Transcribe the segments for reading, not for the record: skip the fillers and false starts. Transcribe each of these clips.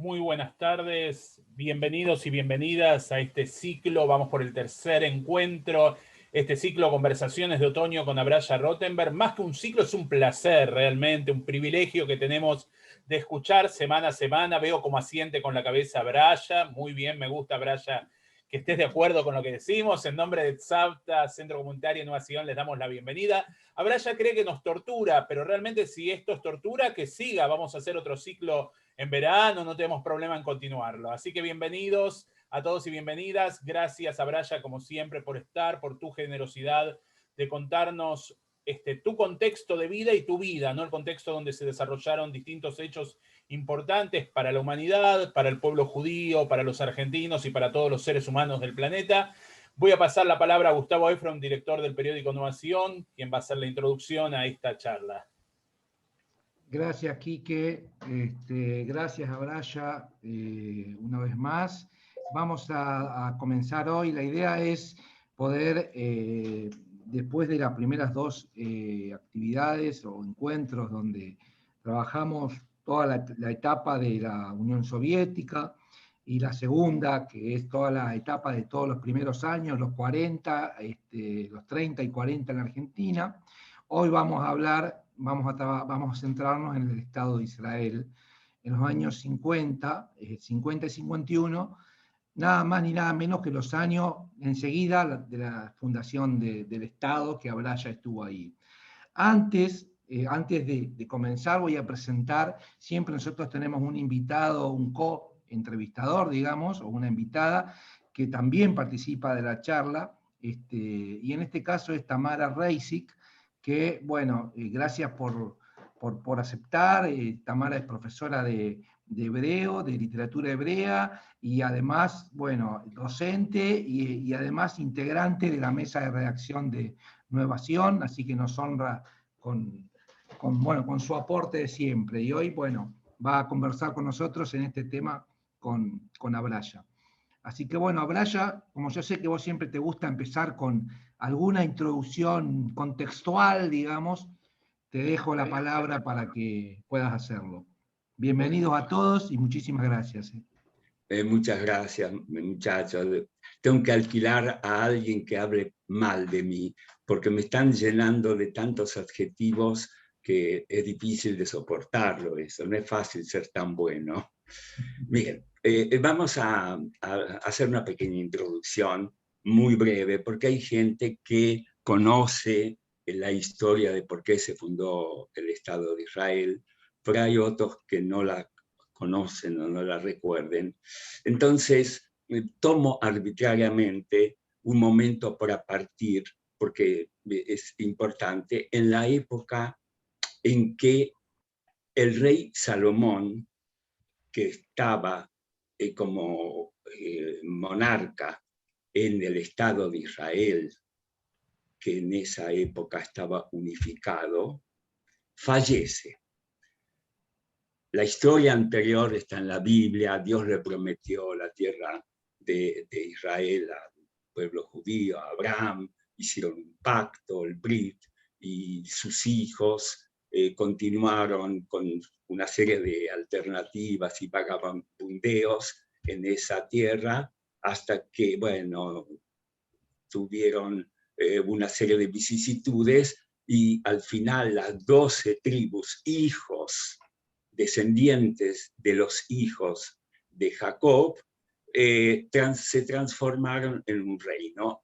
Muy buenas tardes, bienvenidos y bienvenidas a este ciclo. Vamos por el tercer encuentro, este ciclo Conversaciones de Otoño con Abraya Rottenberg. Más que un ciclo, es un placer realmente, un privilegio que tenemos de escuchar semana a semana. Veo cómo asiente con la cabeza Abraya. Muy bien, me gusta, Abraya, que estés de acuerdo con lo que decimos. En nombre de Tzavta, Centro Comunitario de Innovación, les damos la bienvenida. Abraya cree que nos tortura, pero realmente si esto es tortura, que siga. Vamos a hacer otro ciclo en verano, no tenemos problema en continuarlo. Así que bienvenidos a todos y bienvenidas. Gracias, Abraya, como siempre, por estar, por tu generosidad de contarnos tu contexto de vida y tu vida, ¿no? El contexto donde se desarrollaron distintos hechos importantes para la humanidad, para el pueblo judío, para los argentinos y para todos los seres humanos del planeta. Voy a pasar la palabra a Gustavo Efron, director del periódico Innovación, quien va a hacer la introducción a esta charla. Gracias, Quique. Gracias, Abraya, una vez más. Vamos a comenzar hoy. La idea es poder, después de las primeras dos actividades o encuentros donde trabajamos toda la etapa de la Unión Soviética y la segunda, que es toda la etapa de todos los primeros años, los 40, los 30 y 40 en Argentina. Hoy vamos a hablar, vamos a centrarnos en el Estado de Israel, en los años 50 y 51, nada más ni nada menos que los años enseguida de la fundación del Estado, que Abraya estuvo ahí. Antes de comenzar voy a presentar, siempre nosotros tenemos un invitado, un co-entrevistador, digamos, o una invitada, que también participa de la charla. y en este caso es Tamara Reisig, que, bueno, gracias por aceptar. Tamara es profesora de hebreo, de literatura hebrea, y además, bueno, docente y además integrante de la mesa de redacción de Nuevación, así que nos honra con su aporte de siempre. Y hoy, bueno, va a conversar con nosotros en este tema con Abraya. Así que bueno, Abraya, como yo sé que vos siempre te gusta empezar con alguna introducción contextual, digamos, te dejo la palabra para que puedas hacerlo. Bienvenidos a todos y muchísimas gracias. Muchas gracias, muchachos. Tengo que alquilar a alguien que hable mal de mí, porque me están llenando de tantos adjetivos que es difícil de soportarlo eso. No es fácil ser tan bueno. Bien, vamos a hacer una pequeña introducción muy breve, porque hay gente que conoce la historia de por qué se fundó el Estado de Israel, pero hay otros que no la conocen o no la recuerden. Entonces, tomo arbitrariamente un momento para partir, porque es importante, en la época en que el rey Salomón, que estaba como monarca en el Estado de Israel, que en esa época estaba unificado, fallece. La historia anterior está en la Biblia. Dios le prometió la tierra de Israel al pueblo judío, a Abraham, hicieron un pacto, el Brit, y sus hijos continuaron con una serie de alternativas y pagaban pundeos en esa tierra hasta que, bueno, tuvieron una serie de vicisitudes y al final las 12 tribus, hijos, descendientes de los hijos de Jacob, se transformaron en un reino.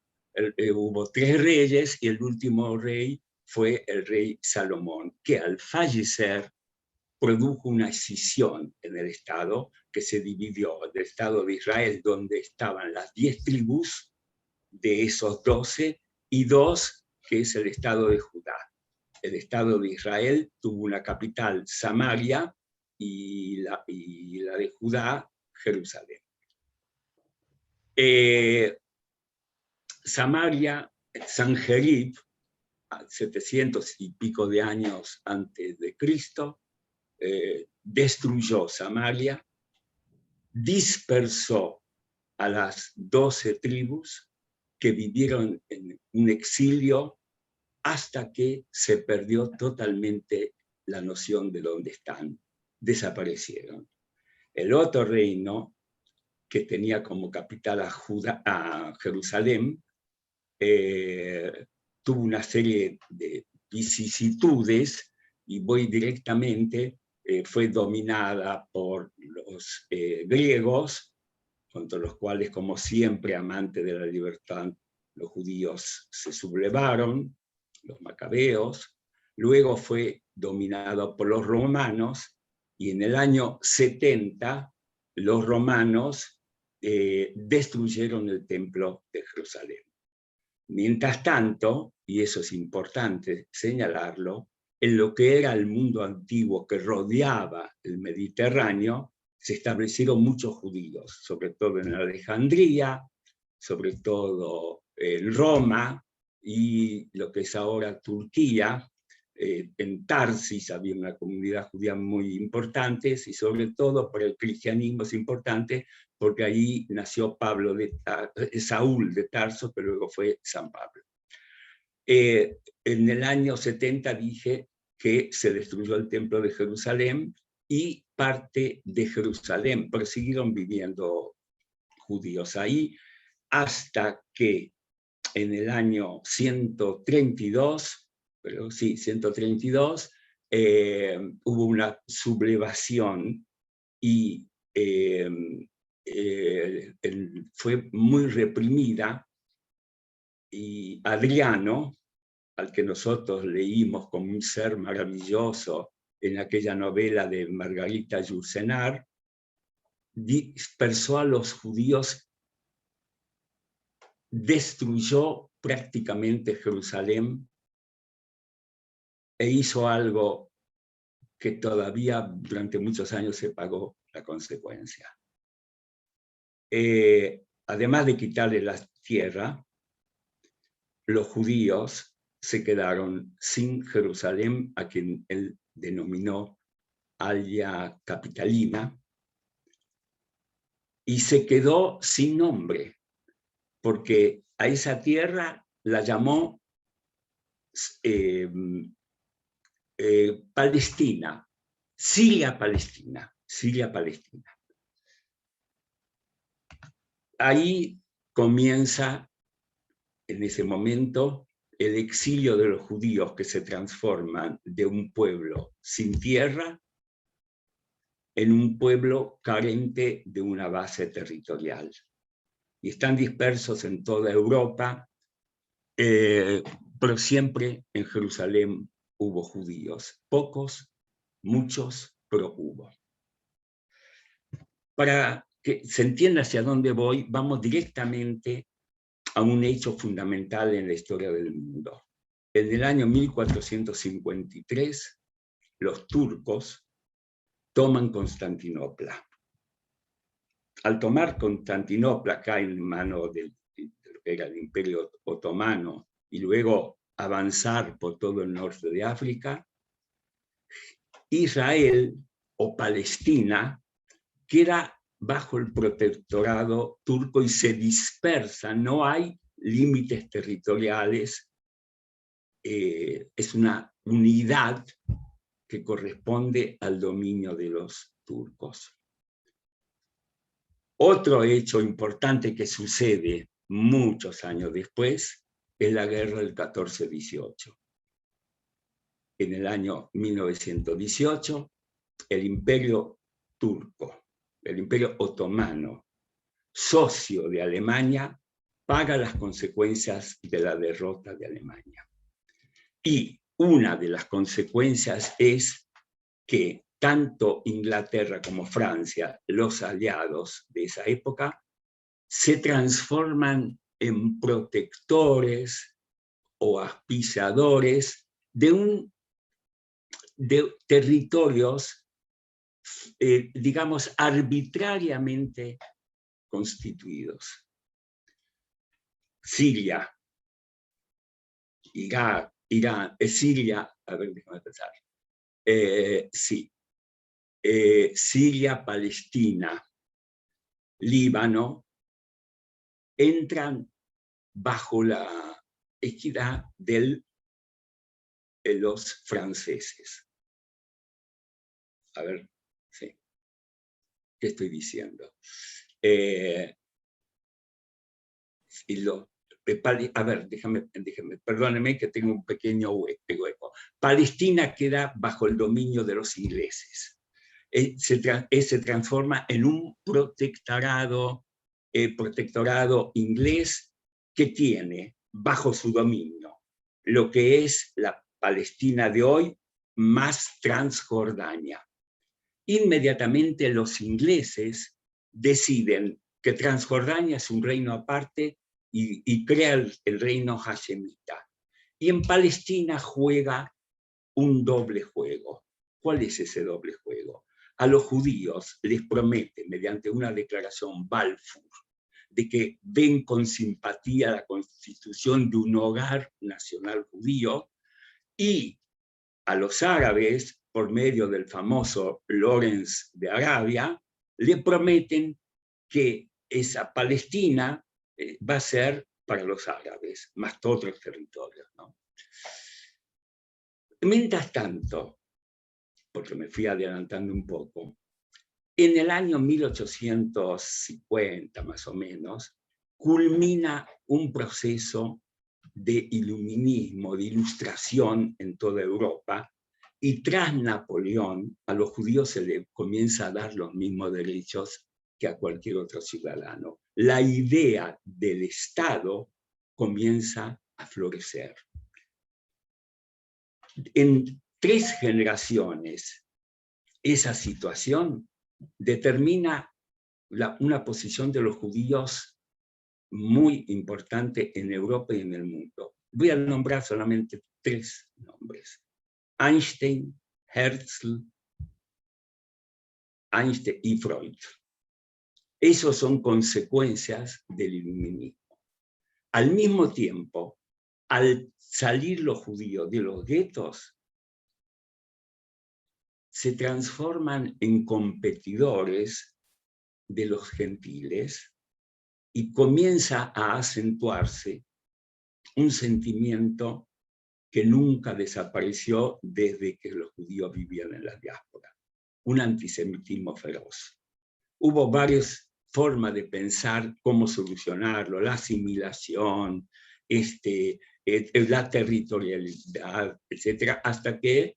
Hubo 3 reyes y el último rey fue el rey Salomón, que al fallecer produjo una escisión en el Estado que se dividió del Estado de Israel, donde estaban las 10 tribus de esos 12 y 2, que es el Estado de Judá. El Estado de Israel tuvo una capital, Samaria, y la de Judá, Jerusalén. Samaria, Sanjerib, 700 y pico de años antes de Cristo, destruyó Samaria, dispersó a las 12 tribus que vivieron en un exilio hasta que se perdió totalmente la noción de dónde están. Desaparecieron. El otro reino, que tenía como capital a Jerusalén, tuvo una serie de vicisitudes y voy directamente, fue dominada por los griegos, contra los cuales, como siempre, amantes de la libertad, los judíos se sublevaron, los macabeos. Luego fue dominado por los romanos y en el año 70 los romanos destruyeron el templo de Jerusalén. Mientras tanto, y eso es importante señalarlo, en lo que era el mundo antiguo que rodeaba el Mediterráneo, se establecieron muchos judíos, sobre todo en Alejandría, sobre todo en Roma y lo que es ahora Turquía. En Tarsis había una comunidad judía muy importante y sobre todo por el cristianismo es importante porque ahí nació Saúl de Tarso, que luego fue San Pablo. En el año 70 dije que se destruyó el templo de Jerusalén y parte de Jerusalén, pero siguieron viviendo judíos ahí hasta que en el año 132, pero sí, 132, hubo una sublevación y fue muy reprimida, y Adriano, al que nosotros leímos como un ser maravilloso en aquella novela de Margarita Yourcenar, dispersó a los judíos, destruyó prácticamente Jerusalén e hizo algo que todavía durante muchos años se pagó la consecuencia. Además de quitarle la tierra, los judíos se quedaron sin Jerusalén, a quien él denominó Alia Capitalina, y se quedó sin nombre, porque a esa tierra la llamó Palestina, Siria-Palestina, Siria-Palestina. Ahí comienza, en ese momento, el exilio de los judíos que se transforman de un pueblo sin tierra en un pueblo carente de una base territorial. Y están dispersos en toda Europa, pero siempre en Jerusalén hubo judíos. Pocos, muchos, pero hubo. Para que se entienda hacia dónde voy, vamos directamente a un hecho fundamental en la historia del mundo. En el año 1453, los turcos toman Constantinopla. Al tomar Constantinopla, cae en manos de lo que era el Imperio Otomano, y luego avanzar por todo el norte de África, Israel o Palestina queda bajo el protectorado turco y se dispersa, no hay límites territoriales, es una unidad que corresponde al dominio de los turcos. Otro hecho importante que sucede muchos años después es la guerra del 14-18. En el año 1918, el Imperio turco, el Imperio otomano, socio de Alemania, paga las consecuencias de la derrota de Alemania. Y una de las consecuencias es que tanto Inglaterra como Francia, los aliados de esa época, se transforman en protectores o auspiciadores de territorios, digamos, arbitrariamente constituidos. Siria, Irak, Irán, Siria, a ver, déjame pensar. Sí. Siria, Palestina, Líbano, entran bajo la égida de los franceses. A ver, sí. ¿Qué estoy diciendo? A ver, déjame, perdóneme que tengo un pequeño hueco. Palestina queda bajo el dominio de los ingleses. Se transforma en un protectorado inglés que tiene bajo su dominio lo que es la Palestina de hoy más Transjordania. Inmediatamente los ingleses deciden que Transjordania es un reino aparte y crea el reino hashemita. Y en Palestina juega un doble juego. ¿Cuál es ese doble juego? A los judíos les promete, mediante una declaración Balfour, de que ven con simpatía la constitución de un hogar nacional judío, y a los árabes, por medio del famoso Lawrence de Arabia, le prometen que esa Palestina va a ser para los árabes, más otros territorios, ¿no? Mientras tanto, porque me fui adelantando un poco, en el año 1850, más o menos, culmina un proceso de iluminismo, de ilustración en toda Europa, y tras Napoleón a los judíos se les comienza a dar los mismos derechos que a cualquier otro ciudadano. La idea del Estado comienza a florecer. En 3 generaciones, esa situación determina una posición de los judíos muy importante en Europa y en el mundo. Voy a nombrar solamente 3 nombres: Einstein, Herzl, Einstein y Freud. Esos son consecuencias del iluminismo. Al mismo tiempo, al salir los judíos de los guetos, se transforman en competidores de los gentiles y comienza a acentuarse un sentimiento que nunca desapareció desde que los judíos vivían en la diáspora: un antisemitismo feroz. Hubo varias formas de pensar cómo solucionarlo: la asimilación, la territorialidad, etc., hasta que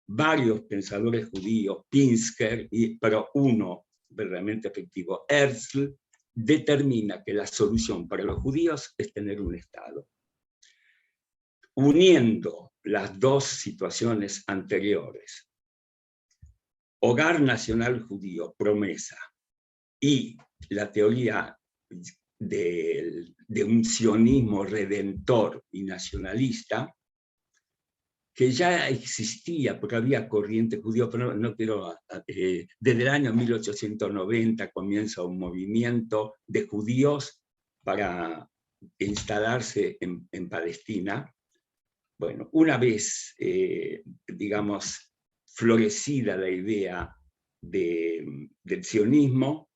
varios pensadores judíos, Pinsker, pero uno verdaderamente efectivo, Herzl, determina que la solución para los judíos es tener un Estado. Uniendo las dos situaciones anteriores, hogar nacional judío, promesa, y la teoría de un sionismo redentor y nacionalista, que ya existía, porque había corriente judío, pero no quiero, desde el año 1890 comienza un movimiento de judíos para instalarse en Palestina. Bueno, una vez, digamos, florecida la idea del sionismo,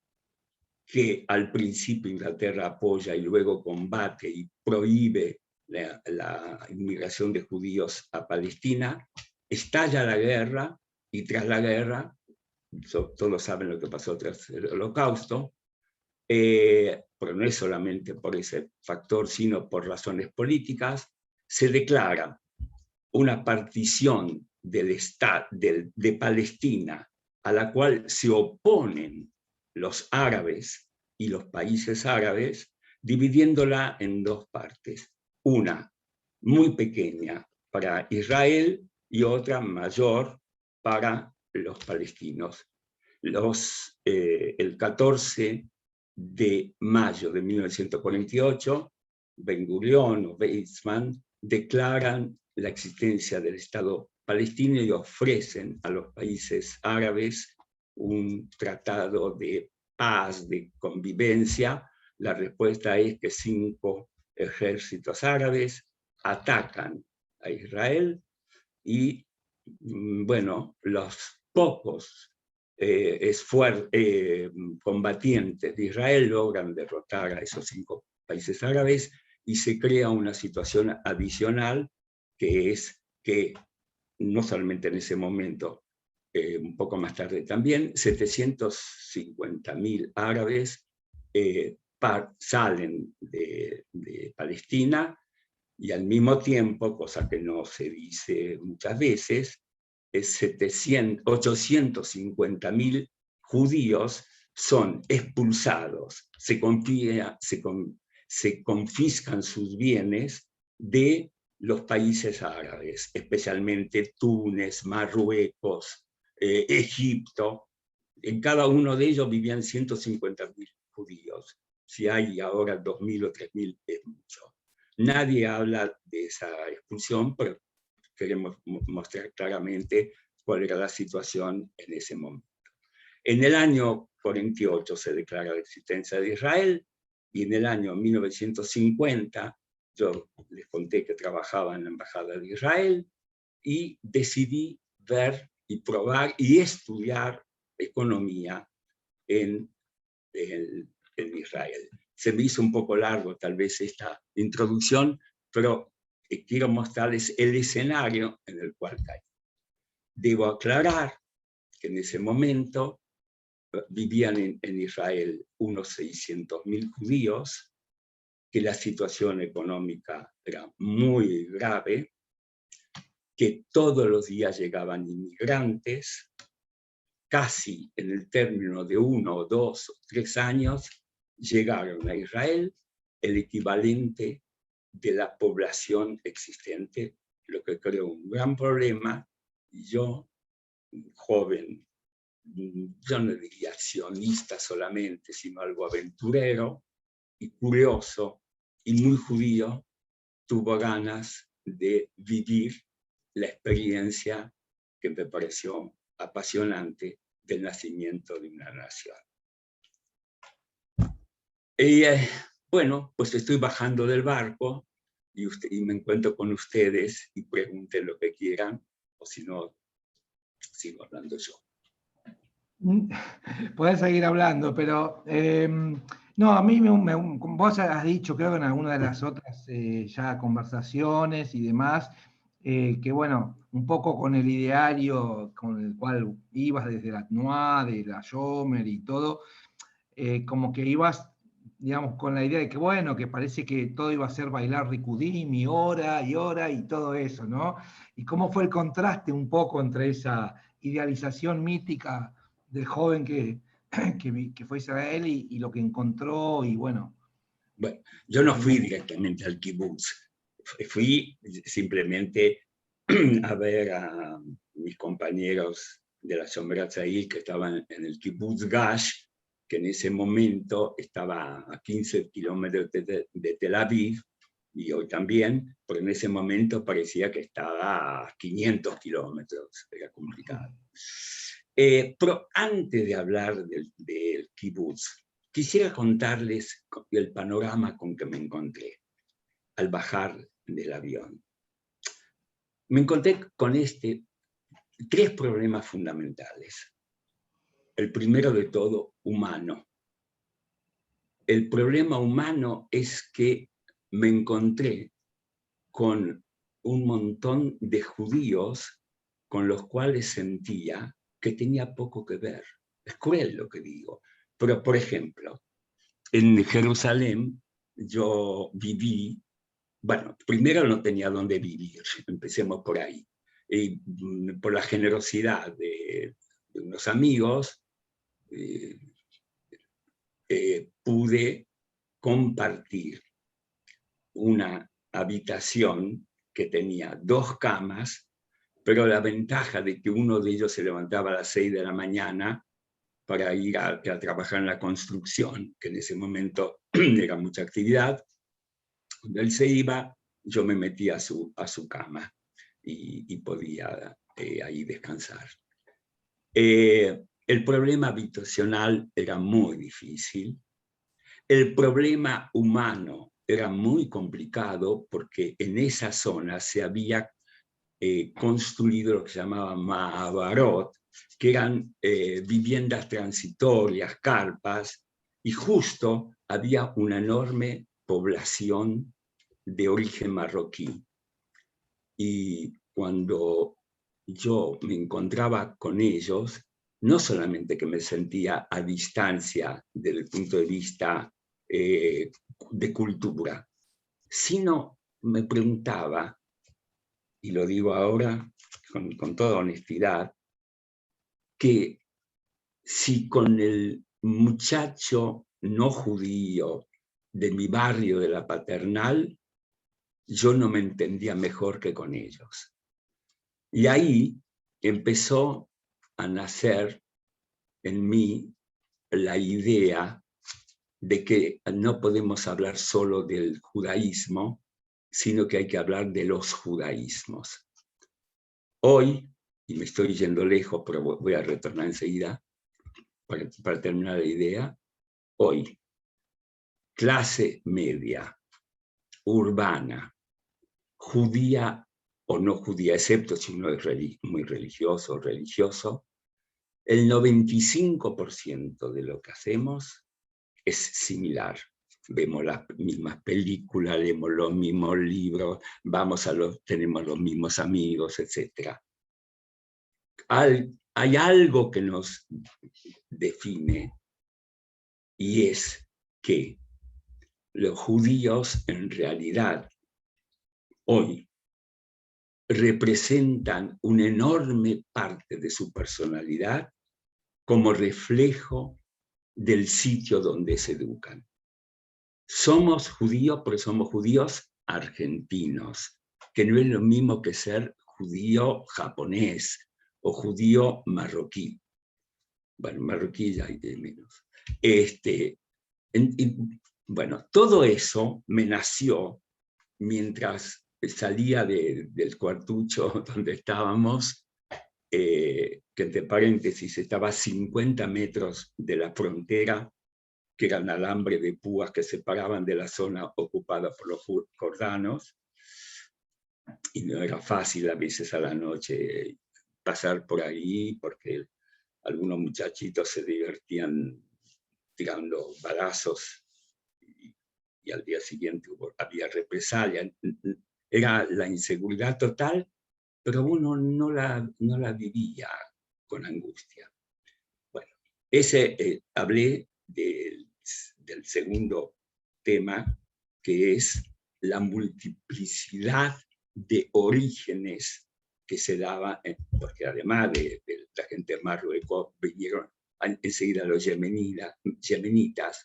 que al principio Inglaterra apoya y luego combate y prohíbe la inmigración de judíos a Palestina, estalla la guerra, y tras la guerra, todos saben lo que pasó tras el Holocausto, pero no es solamente por ese factor, sino por razones políticas, se declara una partición de Palestina a la cual se oponen los árabes y los países árabes, dividiéndola en 2 partes. Una muy pequeña para Israel y otra mayor para los palestinos. El 14 de mayo de 1948, Ben Gurión o Weizmann declaran la existencia del Estado palestino y ofrecen a los países árabes un tratado de paz, de convivencia. La respuesta es que 5 ejércitos árabes atacan a Israel y, bueno, los pocos combatientes de Israel logran derrotar a esos 5 países árabes, y se crea una situación adicional, que es que no solamente en ese momento, un poco más tarde también, 750.000 árabes salen de Palestina, y al mismo tiempo, cosa que no se dice muchas veces, 850.000 judíos son expulsados, se confiscan sus bienes de los países árabes, especialmente Túnez, Marruecos, Egipto. En cada uno de ellos vivían 150.000 judíos. Si hay ahora 2.000 o 3.000 es mucho. Nadie habla de esa expulsión, pero queremos mostrar claramente cuál era la situación en ese momento. En el año 48 se declara la existencia de Israel, y en el año 1950, yo les conté que trabajaba en la Embajada de Israel, y decidí ver y probar y estudiar economía en Israel. Se me hizo un poco largo tal vez esta introducción, pero quiero mostrarles el escenario en el cual caí. Debo aclarar que en ese momento vivían en Israel unos 600.000 judíos, que la situación económica era muy grave, que todos los días llegaban inmigrantes, casi en el término de 1 o 2 o 3 años, llegaron a Israel el equivalente de la población existente, lo que creó un gran problema. Yo, joven, yo no diría accionista solamente, sino algo aventurero, y curioso y muy judío, tuvo ganas de vivir la experiencia que me pareció apasionante del nacimiento de una nación. Y bueno, pues estoy bajando del barco y me encuentro con ustedes y pregunten lo que quieran, o si no, sigo hablando yo. Podés seguir hablando, pero no, a mí vos has dicho, creo que en alguna de las otras ya conversaciones y demás, que bueno, un poco con el ideario con el cual ibas desde la TNUA, de la Schomer y todo, como que ibas, digamos, con la idea de que bueno, que parece que todo iba a ser bailar Rikudim y hora y todo eso, ¿no? Y cómo fue el contraste un poco entre esa idealización mítica del joven que fue a Israel y lo que encontró, y bueno. Bueno, yo no fui directamente al kibutz, fui simplemente a ver a mis compañeros de la Shomer Hatzair que estaban en el kibutz Gash, que en ese momento estaba a 15 kilómetros de Tel Aviv, y hoy también, pero en ese momento parecía que estaba a 500 kilómetros, era complicado. Pero antes de hablar del kibutz, quisiera contarles el panorama con que me encontré al bajar del avión. Me encontré con tres problemas fundamentales. El primero de todo, humano. El problema humano es que me encontré con un montón de judíos con los cuales sentía que tenía poco que ver. Es cruel lo que digo, pero por ejemplo, en Jerusalén yo viví, bueno, primero no tenía dónde vivir, empecemos por ahí. Y por la generosidad de unos amigos, pude compartir una habitación que tenía 2 camas, pero la ventaja de que uno de ellos se levantaba a las 6 de la mañana para ir a trabajar en la construcción, que en ese momento era mucha actividad. Cuando él se iba, yo me metía a su cama y podía ahí descansar. El problema habitacional era muy difícil. El problema humano era muy complicado porque en esa zona se había construido lo que se llamaba Ma'abarot, que eran viviendas transitorias, carpas, y justo había una enorme población de origen marroquí. Y cuando yo me encontraba con ellos, no solamente que me sentía a distancia desde el punto de vista de cultura, sino me preguntaba, y lo digo ahora con toda honestidad, que si con el muchacho no judío de mi barrio de la Paternal, yo no me entendía mejor que con ellos. Y ahí empezó a nacer en mí la idea de que no podemos hablar solo del judaísmo, sino que hay que hablar de los judaísmos. Hoy, y me estoy yendo lejos, pero voy a retornar enseguida para terminar la idea, hoy, clase media, urbana, judía o no judía, excepto si uno es muy religioso o religioso, el 95% de lo que hacemos es similar. Vemos las mismas películas, leemos los mismos libros, tenemos los mismos amigos, etc. Hay algo que nos define, y es que los judíos en realidad hoy representan una enorme parte de su personalidad como reflejo del sitio donde se educan. Somos judíos, pero somos judíos argentinos, que no es lo mismo que ser judío japonés o judío marroquí. Bueno, marroquí ya hay de menos. Bueno, todo eso me nació mientras salía del cuartucho donde estábamos, que entre paréntesis estaba a 50 metros de la frontera, que era un alambre de púas que separaban de la zona ocupada por los jordanos, y no era fácil a veces a la noche pasar por ahí, porque algunos muchachitos se divertían tirando balazos, y al día siguiente había represalia. Era la inseguridad total, pero uno no la vivía con angustia. Bueno, hablé del segundo tema, que es la multiplicidad de orígenes que se daba, porque además de la gente de Marruecos, vinieron enseguida los yemenitas,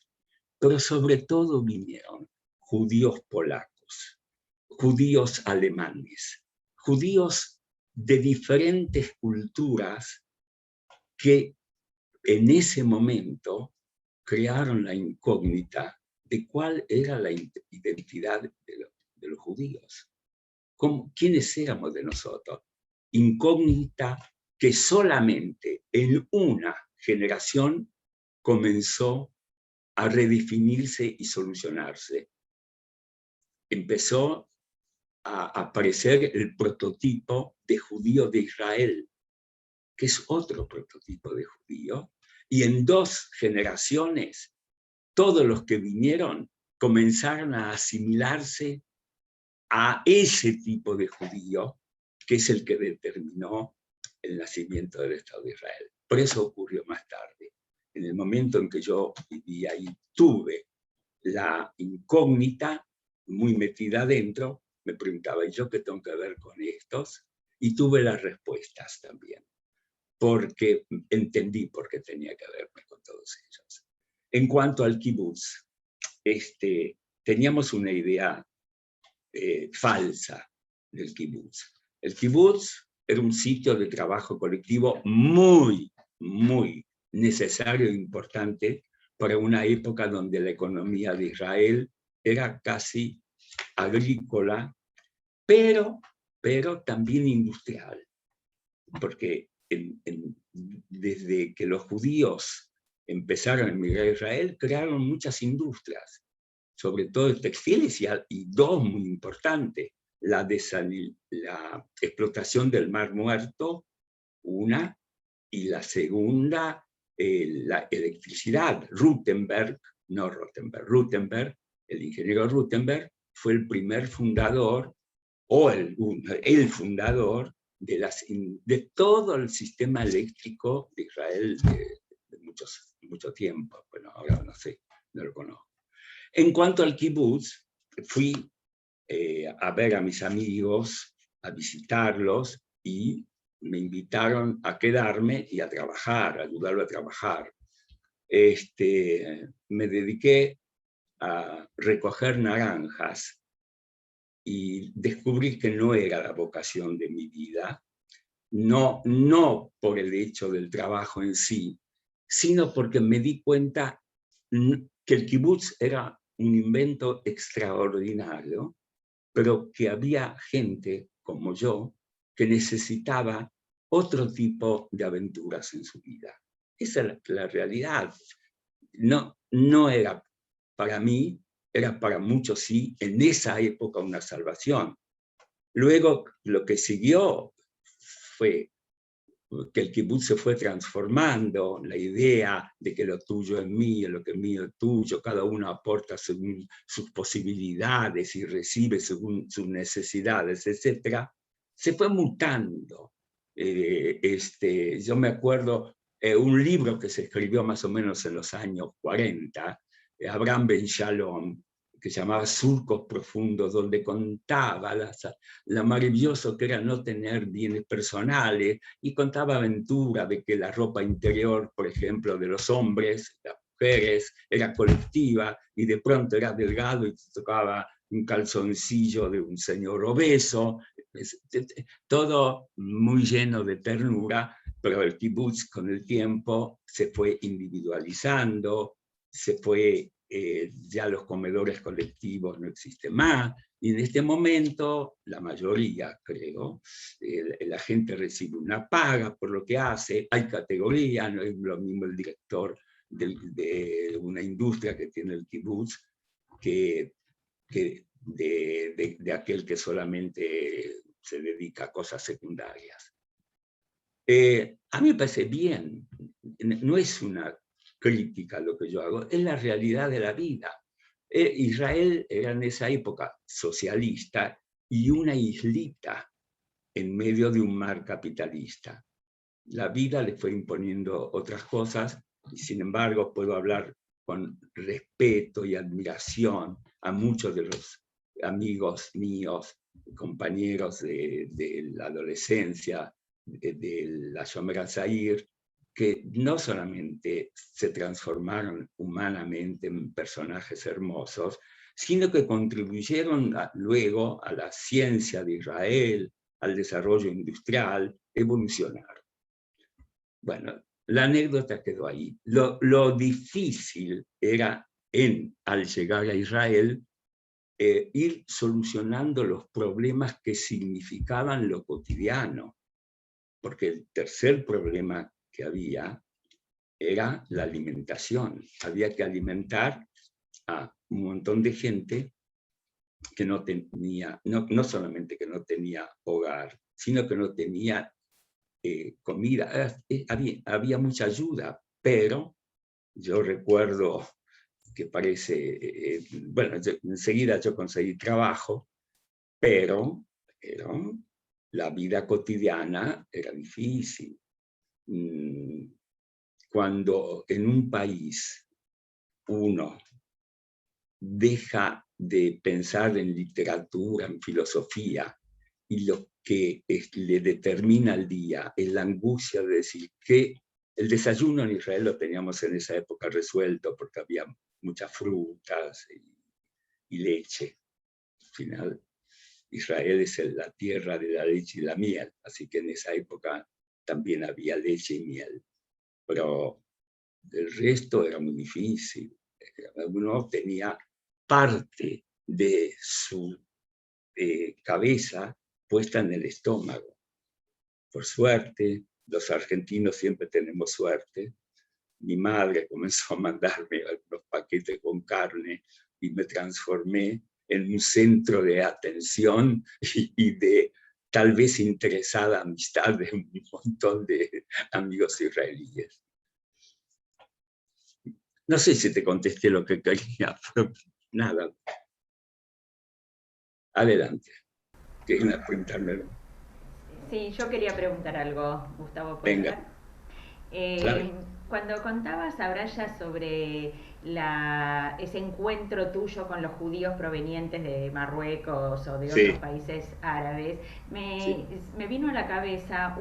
pero sobre todo vinieron judíos polacos, judíos alemanes, judíos de diferentes culturas que en ese momento crearon la incógnita de cuál era la identidad de los judíos. ¿Quiénes éramos de nosotros? Incógnita que solamente en una generación comenzó a redefinirse y solucionarse. Empezó a aparecer el prototipo de judío de Israel, que es otro prototipo de judío, y en 2 generaciones todos los que vinieron comenzaron a asimilarse a ese tipo de judío, que es el que determinó el nacimiento del Estado de Israel. Por eso ocurrió más tarde. En el momento en que yo vivía y tuve la incógnita muy metida adentro, me preguntaba, ¿y yo qué tengo que ver con estos? Y tuve las respuestas también, porque entendí por qué tenía que verme con todos ellos. En cuanto al kibutz, teníamos una idea falsa del kibutz. El kibutz era un sitio de trabajo colectivo muy, muy necesario e importante para una época donde la economía de Israel era casi agrícola, pero también industrial, porque desde que los judíos empezaron a emigrar a Israel, crearon muchas industrias, sobre todo textiles, y 2 muy importantes, la explotación del Mar Muerto, una, y la segunda, la electricidad. Rutenberg, el ingeniero Rutenberg, fue el primer fundador, o el fundador de todo el sistema eléctrico de Israel de mucho tiempo. Bueno, ahora no sé, no lo conozco. En cuanto al kibutz, fui a ver a mis amigos, a visitarlos, y me invitaron a quedarme y a trabajar, a ayudarlo a trabajar. Me dediqué a recoger naranjas y descubrí que no era la vocación de mi vida, no por el hecho del trabajo en sí, sino porque me di cuenta que el kibutz era un invento extraordinario, pero que había gente como yo que necesitaba otro tipo de aventuras en su vida. Esa es la realidad. No era para mí, era para muchos sí, en esa época una salvación. Luego lo que siguió fue que el kibutz se fue transformando, la idea de que lo tuyo es mío, lo que es mío es tuyo, cada uno aporta según sus posibilidades y recibe según sus necesidades, etc., se fue mutando. Yo me acuerdo un libro que se escribió más o menos en los años 40, Abraham Ben Shalom, que se llamaba Surcos Profundos, donde contaba lo maravilloso que era no tener bienes personales, y contaba aventuras de que la ropa interior, por ejemplo, de los hombres, las mujeres, era colectiva, y de pronto era delgado y te tocaba un calzoncillo de un señor obeso, todo muy lleno de ternura, pero el kibutz con el tiempo se fue individualizando, se fue ya los comedores colectivos no existen más, y en este momento, la mayoría, creo, la gente recibe una paga por lo que hace, hay categorías, no es lo mismo el director de una industria que tiene el kibutz que de aquel que solamente se dedica a cosas secundarias. A mí me parece bien, no es una crítica lo que yo hago, es la realidad de la vida. Israel era en esa época socialista y una islita en medio de un mar capitalista. La vida le fue imponiendo otras cosas y sin embargo puedo hablar con respeto y admiración a muchos de los amigos míos, compañeros de la adolescencia, de la Shomer HaTzair, que no solamente se transformaron humanamente en personajes hermosos, sino que contribuyeron luego a la ciencia de Israel, al desarrollo industrial, evolucionaron. Bueno, la anécdota quedó ahí. Lo difícil era, al llegar a Israel, ir solucionando los problemas que significaban lo cotidiano, porque el tercer problema que había era la alimentación. Había que alimentar a un montón de gente que no tenía, no solamente que no tenía hogar, sino que no tenía comida. Había mucha ayuda, pero yo recuerdo que parece, bueno, enseguida yo conseguí trabajo, pero la vida cotidiana era difícil. Cuando en un país uno deja de pensar en literatura, en filosofía, y lo que le determina el día es la angustia de decir que el desayuno en Israel lo teníamos en esa época resuelto porque había muchas frutas y leche. Al final, Israel es la tierra de la leche y la miel, así que en esa época también había leche y miel. Pero el resto era muy difícil. Uno tenía parte de su cabeza puesta en el estómago. Por suerte, los argentinos siempre tenemos suerte. Mi madre comenzó a mandarme algunos paquetes con carne y me transformé en un centro de atención y de tal vez interesada amistad de un montón de amigos israelíes. No sé si te contesté lo que quería, pero nada. Adelante. ¿Quieres preguntármelo? Sí, yo quería preguntar algo, Gustavo. Venga. Claro. Cuando contabas, Abraya, sobre ese encuentro tuyo con los judíos provenientes de Marruecos o de otros países árabes, me vino a la cabeza,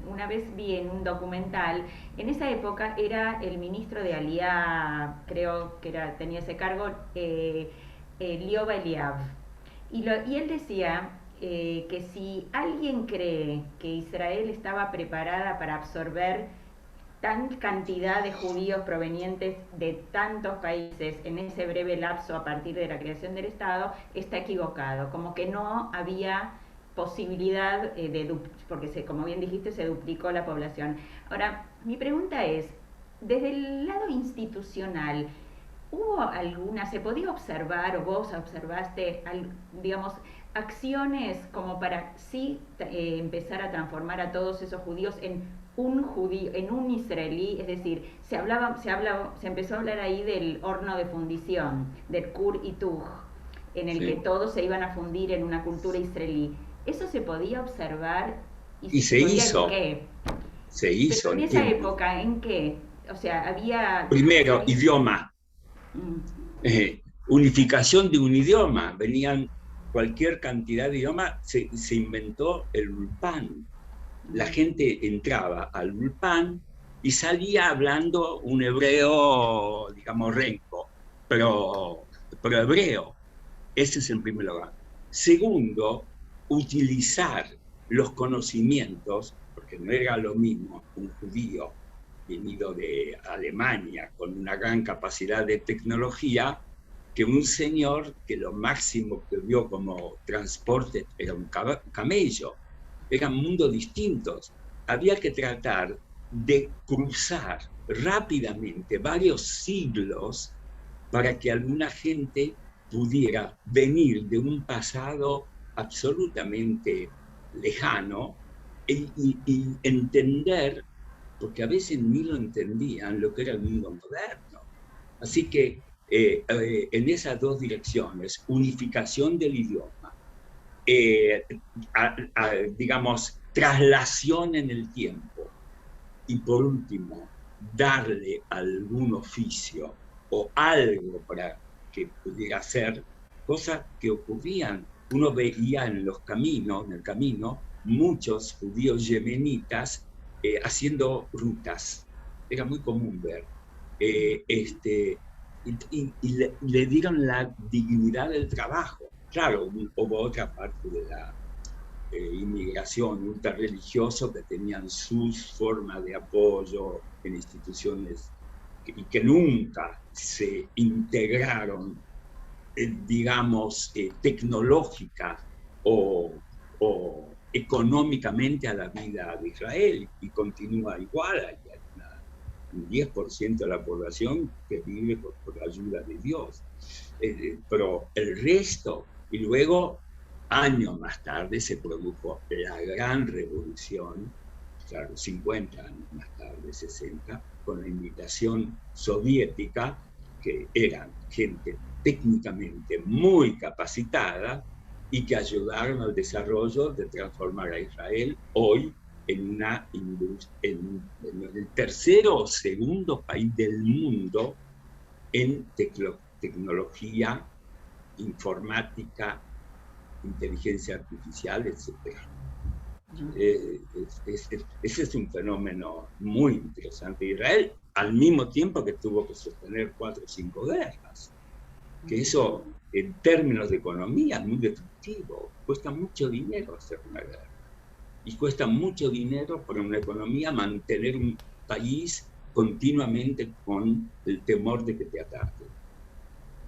una vez vi en un documental, en esa época era el ministro de Aliá, creo que tenía ese cargo, Liov Eliav, y él decía que si alguien cree que Israel estaba preparada para absorber tan cantidad de judíos provenientes de tantos países en ese breve lapso a partir de la creación del Estado, está equivocado, como que no había posibilidad porque como bien dijiste, se duplicó la población. Ahora, mi pregunta es, desde el lado institucional, ¿se podía observar, o vos observaste, digamos, acciones como para empezar a transformar a todos esos judíos en un judío, en un israelí? Es decir, se empezó a hablar ahí del horno de fundición, del Kur y Tuj, en el que todos se iban a fundir en una cultura israelí. ¿Eso se podía observar? ¿Y se hizo? ¿En qué? Se hizo. Pero en esa época, ¿en qué? O sea, había... Primero, idioma. Unificación de un idioma. Venían cualquier cantidad de idiomas, se inventó el Ulpan. La gente entraba al Ulpan y salía hablando un hebreo, digamos, renco, pero hebreo. Ese es el primer lugar. Segundo, utilizar los conocimientos, porque no era lo mismo un judío venido de Alemania, con una gran capacidad de tecnología, que un señor que lo máximo que vio como transporte era un camello. Eran mundos distintos. Había que tratar de cruzar rápidamente varios siglos para que alguna gente pudiera venir de un pasado absolutamente lejano y entender, porque a veces ni lo entendían, lo que era el mundo moderno. Así que en esas dos direcciones, unificación del idioma, digamos, traslación en el tiempo, y por último, darle algún oficio o algo para que pudiera hacer, cosas que ocurrían. Uno veía en los caminos, en el camino, muchos judíos yemenitas haciendo rutas. Era muy común ver. Y le dieron la dignidad del trabajo. Claro, hubo otra parte de la inmigración ultrarreligiosa que tenían sus formas de apoyo en instituciones y que nunca se integraron, digamos, tecnológica o económicamente a la vida de Israel, y continúa igual. Hay un 10% de la población que vive por la ayuda de Dios. Pero el resto, y luego, años más tarde, se produjo la gran revolución, claro, 50 años más tarde, 60, con la invitación soviética, que eran gente técnicamente muy capacitada y que ayudaron al desarrollo de transformar a Israel hoy en el tercero o segundo país del mundo en tecnología, informática, inteligencia artificial, etc. Ese es un fenómeno muy interesante. Israel, al mismo tiempo que tuvo que sostener 4 o 5 guerras, que eso, en términos de economía, es muy destructivo. Cuesta mucho dinero hacer una guerra. Y cuesta mucho dinero para una economía mantener un país continuamente con el temor de que te ataquen.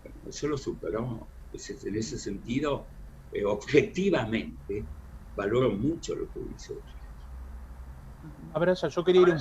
Bueno, eso lo superó. En ese sentido, objetivamente, valoro mucho lo que hizo. Abraya, yo quería ir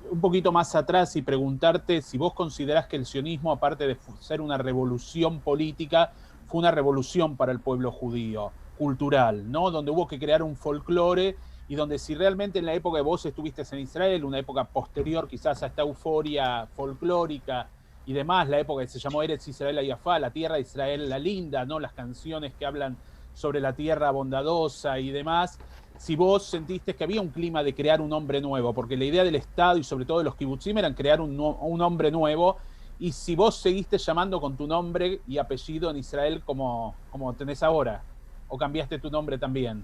un poquito más atrás y preguntarte si vos considerás que el sionismo, aparte de ser una revolución política, fue una revolución para el pueblo judío, cultural, ¿no? Donde hubo que crear un folclore y donde si realmente en la época que vos estuviste en Israel, una época posterior quizás a esta euforia folclórica y demás, la época que se llamó Eretz Israel Hayafá, la tierra de Israel la linda, ¿no? Las canciones que hablan sobre la tierra bondadosa y demás, si vos sentiste que había un clima de crear un hombre nuevo, porque la idea del Estado y sobre todo de los kibutzim eran crear un hombre nuevo, y si vos seguiste llamando con tu nombre y apellido en Israel como tenés ahora, o cambiaste tu nombre también.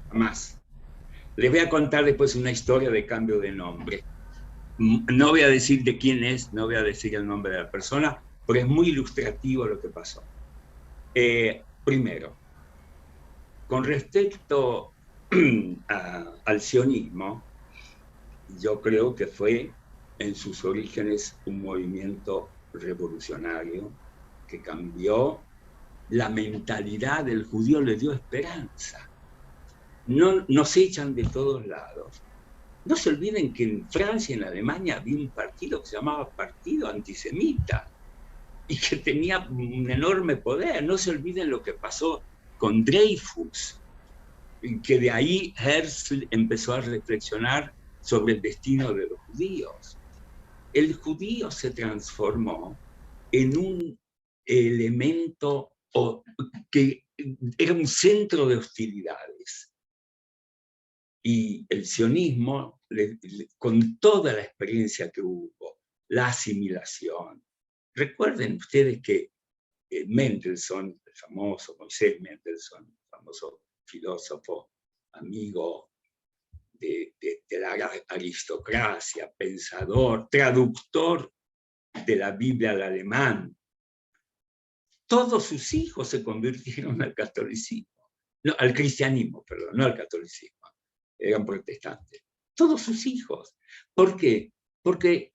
Jamás. Les voy a contar después una historia de cambio de nombre. No voy a decir de quién es, no voy a decir el nombre de la persona, pero es muy ilustrativo lo que pasó. Primero, con respecto al sionismo, yo creo que fue en sus orígenes un movimiento revolucionario que cambió la mentalidad del judío, le dio esperanza. No nos echan de todos lados. No se olviden que en Francia y en Alemania había un partido que se llamaba Partido Antisemita y que tenía un enorme poder. No se olviden lo que pasó con Dreyfus, que de ahí Herzl empezó a reflexionar sobre el destino de los judíos. El judío se transformó en un elemento que era un centro de hostilidades. Y el sionismo, con toda la experiencia que hubo, la asimilación. Recuerden ustedes que Mendelssohn, el famoso Moisés Mendelssohn, famoso filósofo, amigo de la aristocracia, pensador, traductor de la Biblia al alemán, todos sus hijos se convirtieron al catolicismo, no, al cristianismo, perdón, no al catolicismo, eran protestantes. todos sus hijos. ¿Por qué? Porque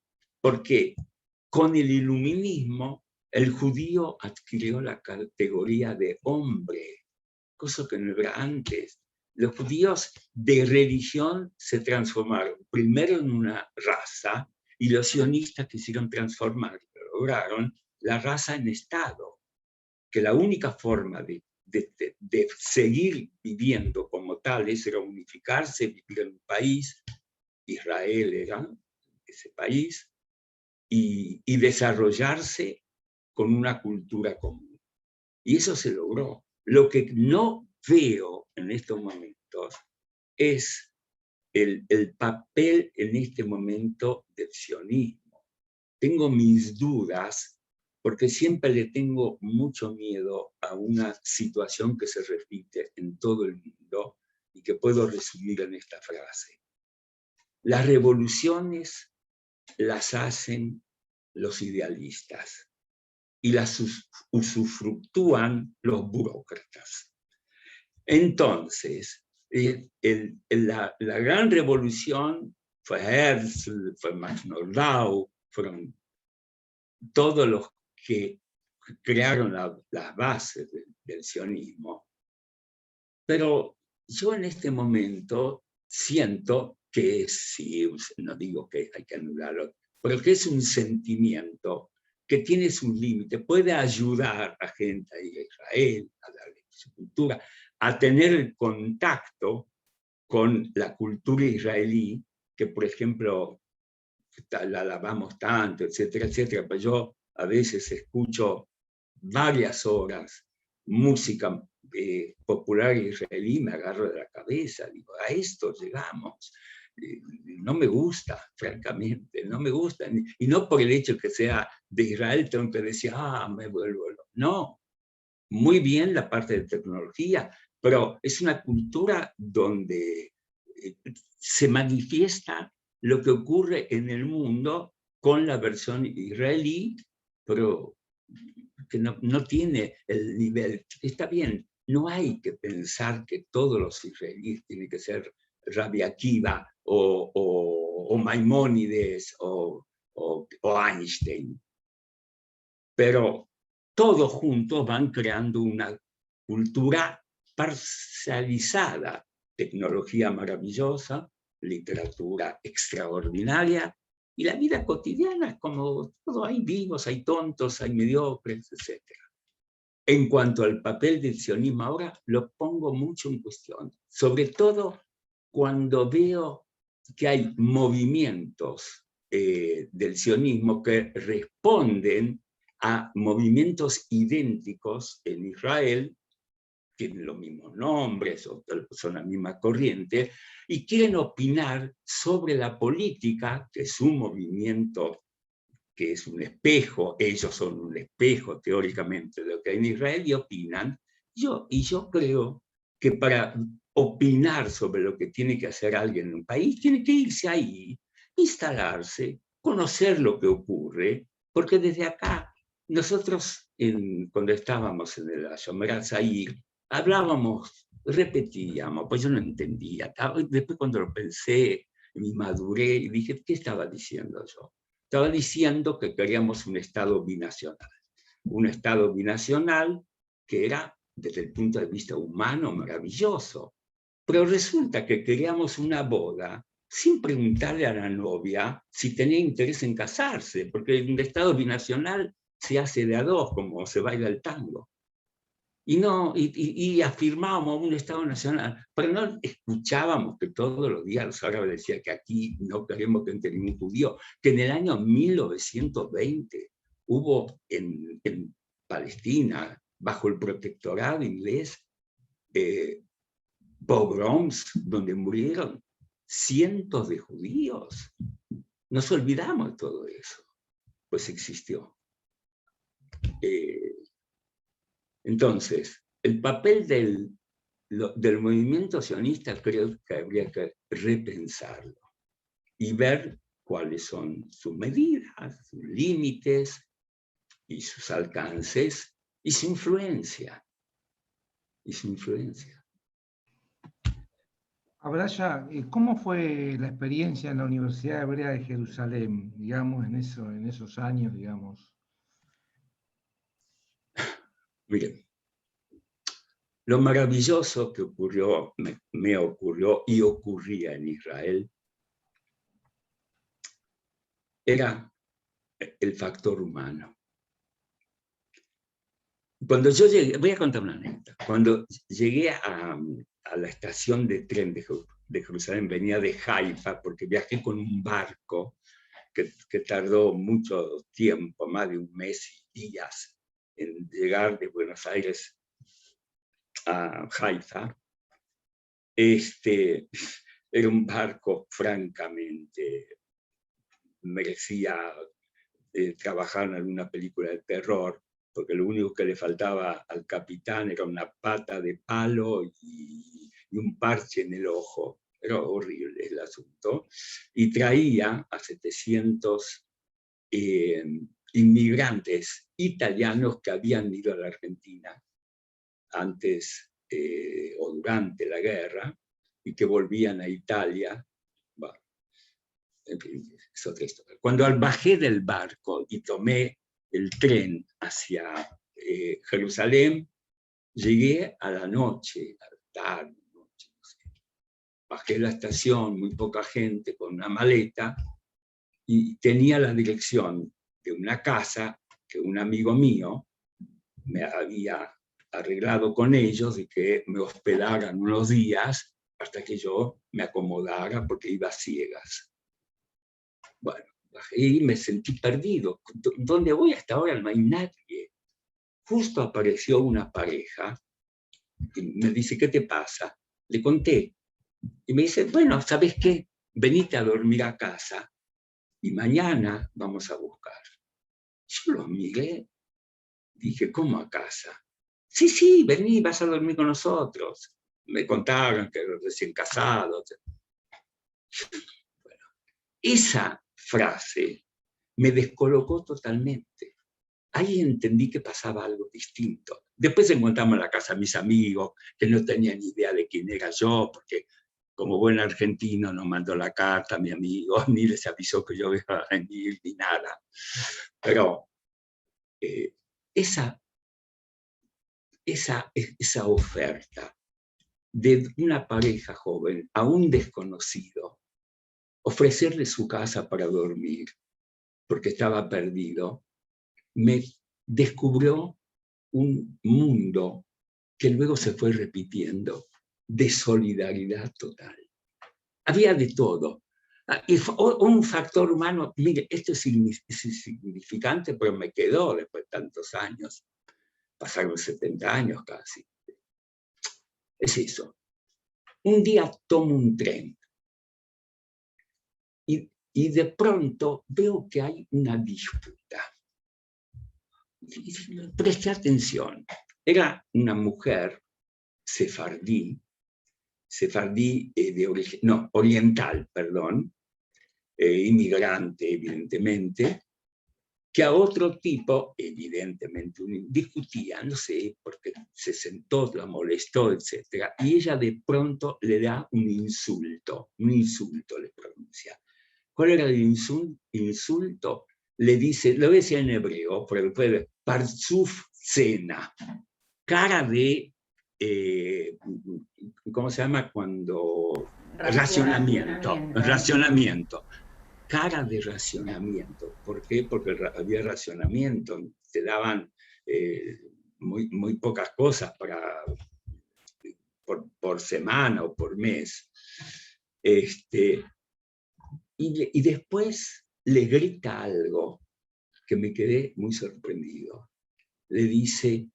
con el iluminismo el judío adquirió la categoría de hombre, cosa que no era antes. Los judíos de religión se transformaron primero en una raza, y los sionistas quisieron transformar, lograron la raza en Estado, que la única forma de seguir viviendo como tales era unificarse, vivir en un país, Israel era ese país, y desarrollarse con una cultura común. Y eso se logró. Lo que no veo en estos momentos es el papel en este momento del sionismo. Tengo mis dudas, porque siempre le tengo mucho miedo a una situación que se repite en todo el mundo y que puedo resumir en esta frase. Las revoluciones las hacen los idealistas y las usufructúan los burócratas. Entonces, la gran revolución fue Herzl, fue Max Nordau, fueron todos los que crearon las bases del sionismo. Pero yo en este momento siento que sí, no digo que hay que anularlo, pero que es un sentimiento que tiene sus límites, puede ayudar a gente a ir a Israel, a darle su cultura, a tener el contacto con la cultura israelí, que por ejemplo la alabamos tanto, etcétera, etcétera, pero yo a veces escucho varias horas música popular israelí, me agarro de la cabeza, digo, a esto llegamos. No me gusta, francamente, no me gusta, y no por el hecho que sea de Israel tengo que decir, me vuelvo loco. No, muy bien la parte de tecnología, pero es una cultura donde se manifiesta lo que ocurre en el mundo con la versión israelí, pero que no tiene el nivel. Está bien, no hay que pensar que todos los israelíes tienen que ser Rabbi Akiva o Maimónides o Einstein, pero todos juntos van creando una cultura parcializada, tecnología maravillosa, literatura extraordinaria, y la vida cotidiana es como todo, hay vivos, hay tontos, hay mediocres, etc. En cuanto al papel del sionismo ahora, lo pongo mucho en cuestión, sobre todo cuando veo que hay movimientos del sionismo que responden a movimientos idénticos en Israel, tienen los mismos nombres o son la misma corriente, y quieren opinar sobre la política, que es un movimiento que es un espejo, ellos son un espejo teóricamente de lo que hay en Israel, y opinan. Y yo creo que para opinar sobre lo que tiene que hacer alguien en un país, tiene que irse ahí, instalarse, conocer lo que ocurre, porque desde acá, nosotros cuando estábamos en el Shomer Zahir, hablábamos, repetíamos, pues yo no entendía. Después cuando lo pensé, me maduré y dije, ¿qué estaba diciendo yo? Estaba diciendo que queríamos un Estado binacional. Un Estado binacional que era, desde el punto de vista humano, maravilloso. Pero resulta que queríamos una boda sin preguntarle a la novia si tenía interés en casarse, porque un Estado binacional se hace de a dos, como se baila el tango. Y afirmábamos un Estado nacional, pero no escuchábamos que todos los días los árabes decían que aquí no queremos que entre ningún judío, que en el año 1920 hubo en Palestina, bajo el protectorado inglés, pogroms donde murieron cientos de judíos. Nos olvidamos de todo eso, pues existió. Entonces, el papel del movimiento sionista creo que habría que repensarlo y ver cuáles son sus medidas, sus límites y sus alcances y su influencia. Abraya, ¿cómo fue la experiencia en la Universidad Hebrea de Jerusalén, digamos, en esos años, digamos? Miren, lo maravilloso que ocurrió, me ocurrió y ocurría en Israel, era el factor humano. Cuando yo llegué, voy a contar una anécdota. Cuando llegué a la estación de tren de Jerusalén, venía de Haifa, porque viajé con un barco que tardó mucho tiempo, más de un mes y días, en llegar de Buenos Aires a Haifa. Era un barco francamente, merecía trabajar en alguna película de terror, porque lo único que le faltaba al capitán era una pata de palo y un parche en el ojo. Era horrible el asunto. Y traía a 700 inmigrantes italianos que habían ido a la Argentina antes o durante la guerra y que volvían a Italia. Bueno, en fin, es otra historia. Cuando bajé del barco y tomé el tren hacia Jerusalén, llegué a la noche, a la tarde, no sé. Bajé la estación, muy poca gente, con una maleta, y tenía la dirección de una casa que un amigo mío me había arreglado con ellos y que me hospedaran unos días hasta que yo me acomodara porque iba a ciegas. Bueno, bajé y me sentí perdido. ¿Dónde voy? Hasta ahora no hay nadie. Justo apareció una pareja y me dice, ¿qué te pasa? Le conté. Y me dice, bueno, ¿sabes qué? Venite a dormir a casa y mañana vamos a buscar. Yo los miré, dije, ¿cómo a casa? Sí, sí, vení, vas a dormir con nosotros. Me contaron que eran recién casados. Bueno, esa frase me descolocó totalmente. Ahí entendí que pasaba algo distinto. Después encontramos en la casa a mis amigos, que no tenían ni idea de quién era yo, porque como buen argentino no mandó la carta a mi amigo, ni les avisó que yo iba a venir, ni nada. Pero esa oferta de una pareja joven a un desconocido, ofrecerle su casa para dormir, porque estaba perdido, me descubrió un mundo que luego se fue repitiendo, de solidaridad total. Había de todo. Un factor humano, mire, esto es insignificante, pero me quedó después de tantos años. Pasaron 70 años casi. Es eso. Un día tomo un tren y de pronto veo que hay una disputa. Presté atención. Era una mujer sefardí de origen, no, oriental, perdón, inmigrante, evidentemente, que a otro tipo, evidentemente, discutía, no sé, porque se sentó, la molestó, etc. Y ella de pronto le da un insulto le pronuncia. ¿Cuál era el insulto? Le dice, lo decía en hebreo, pero después, parzuf cena, cara de, ¿cómo se llama? Cuando... Racionamiento. Cara de racionamiento. ¿Por qué? Porque había racionamiento. Te daban muy pocas cosas por semana o por mes. Y después le grita algo que me quedé muy sorprendido. Le dice,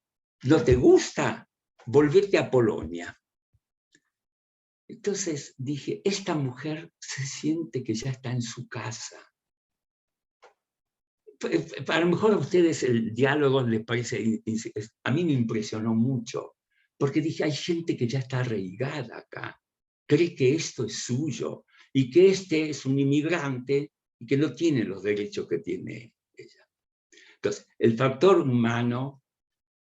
¿no te gusta? Volverte a Polonia. Entonces dije, esta mujer se siente que ya está en su casa. A lo mejor a ustedes el diálogo les parece, a mí me impresionó mucho, porque dije, hay gente que ya está arraigada acá, cree que esto es suyo, y que este es un inmigrante y que no tiene los derechos que tiene ella. Entonces, el factor humano,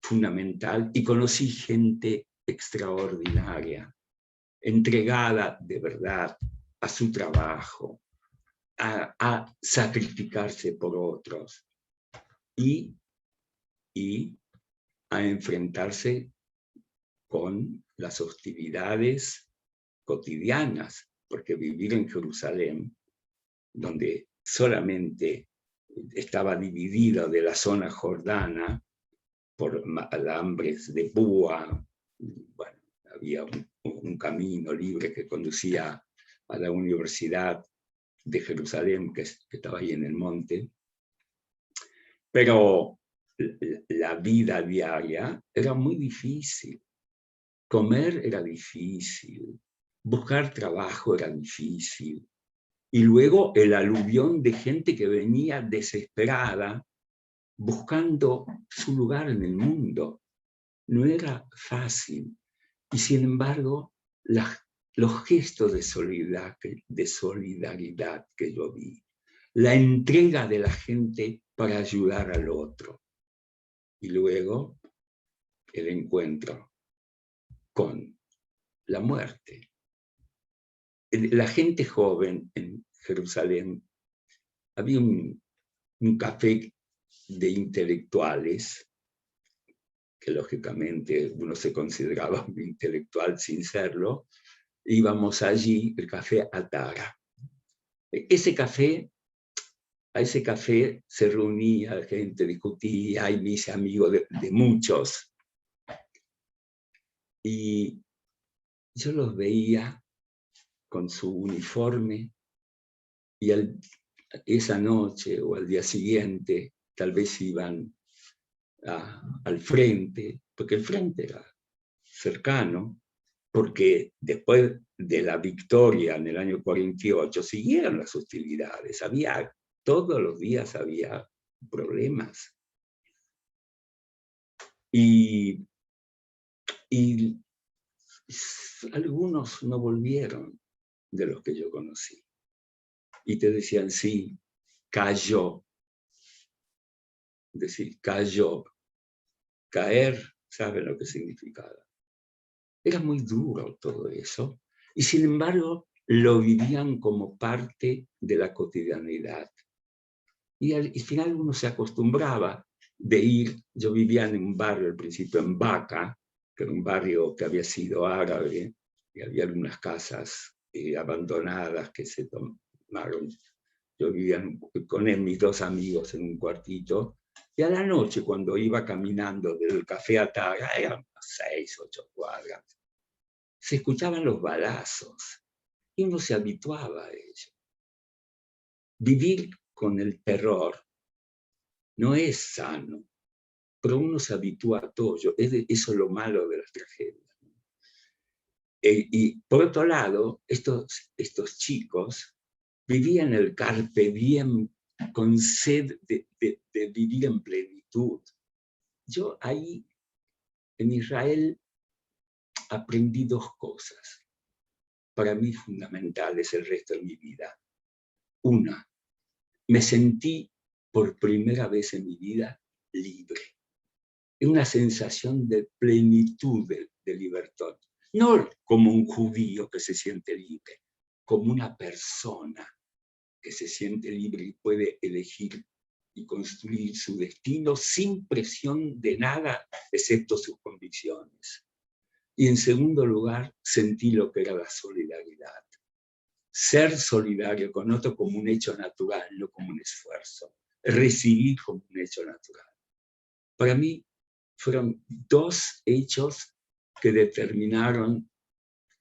fundamental, y conocí gente extraordinaria, entregada de verdad a su trabajo, a sacrificarse por otros y a enfrentarse con las hostilidades cotidianas, porque vivir en Jerusalén, donde solamente estaba dividido de la zona jordana por alambres de púa, bueno, había un camino libre que conducía a la Universidad de Jerusalén, que estaba ahí en el monte, pero la vida diaria era muy difícil. Comer era difícil, buscar trabajo era difícil, y luego el aluvión de gente que venía desesperada buscando su lugar en el mundo. No era fácil, y sin embargo los gestos de solidaridad que yo vi, la entrega de la gente para ayudar al otro, y luego el encuentro con la muerte. La gente joven en Jerusalén, había un café de intelectuales, que lógicamente uno se consideraba un intelectual sin serlo. Íbamos allí, el café Atara. A ese café se reunía gente, discutía, y me hice amigo de muchos. Y yo los veía con su uniforme, y esa noche o al día siguiente tal vez iban al frente, porque el frente era cercano, porque después de la victoria en el año 48 siguieron las hostilidades, todos los días había problemas. Y algunos no volvieron de los que yo conocí. Y te decían, sí, cayó. Decir, cayó. Caer, ¿saben lo que significaba? Era muy duro todo eso. Y sin embargo, lo vivían como parte de la cotidianidad. Y al final uno se acostumbraba de ir. Yo vivía en un barrio al principio, en Baca, que era un barrio que había sido árabe, y había algunas casas abandonadas que se tomaron. Yo vivía con mis dos amigos en un cuartito, y a la noche, cuando iba caminando del café Atara, eran 6, 8 cuadras, se escuchaban los balazos, y uno se habituaba a ello. Vivir con el terror no es sano, pero uno se habitúa a todo. Eso es lo malo de las tragedias. Y por otro lado, estos chicos vivían el carpe diem con sed de vivir en plenitud. Yo ahí, en Israel, aprendí dos cosas, para mí fundamentales el resto de mi vida. Una, me sentí por primera vez en mi vida libre. Es una sensación de plenitud, de libertad. No como un judío que se siente libre, como una persona que se siente libre y puede elegir y construir su destino sin presión de nada, excepto sus convicciones. Y en segundo lugar, sentí lo que era la solidaridad. Ser solidario con otro como un hecho natural, no como un esfuerzo. Recibir como un hecho natural. Para mí fueron dos hechos que determinaron,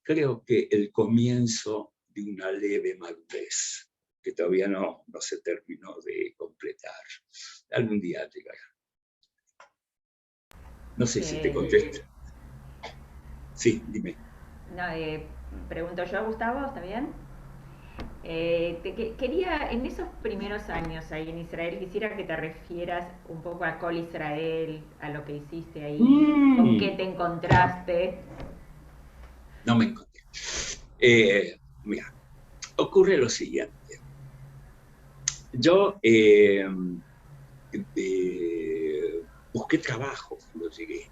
creo que el comienzo de una leve madurez, que todavía no se terminó de completar. Algún día llegará. No sé si te contesto. Sí, dime. No, pregunto yo, Gustavo, ¿está bien? Quería, en esos primeros años ahí en Israel, quisiera que te refieras un poco a Col Israel, a lo que hiciste ahí, con qué te encontraste. No me encontré. Mira, ocurre lo siguiente. Yo busqué trabajo cuando llegué.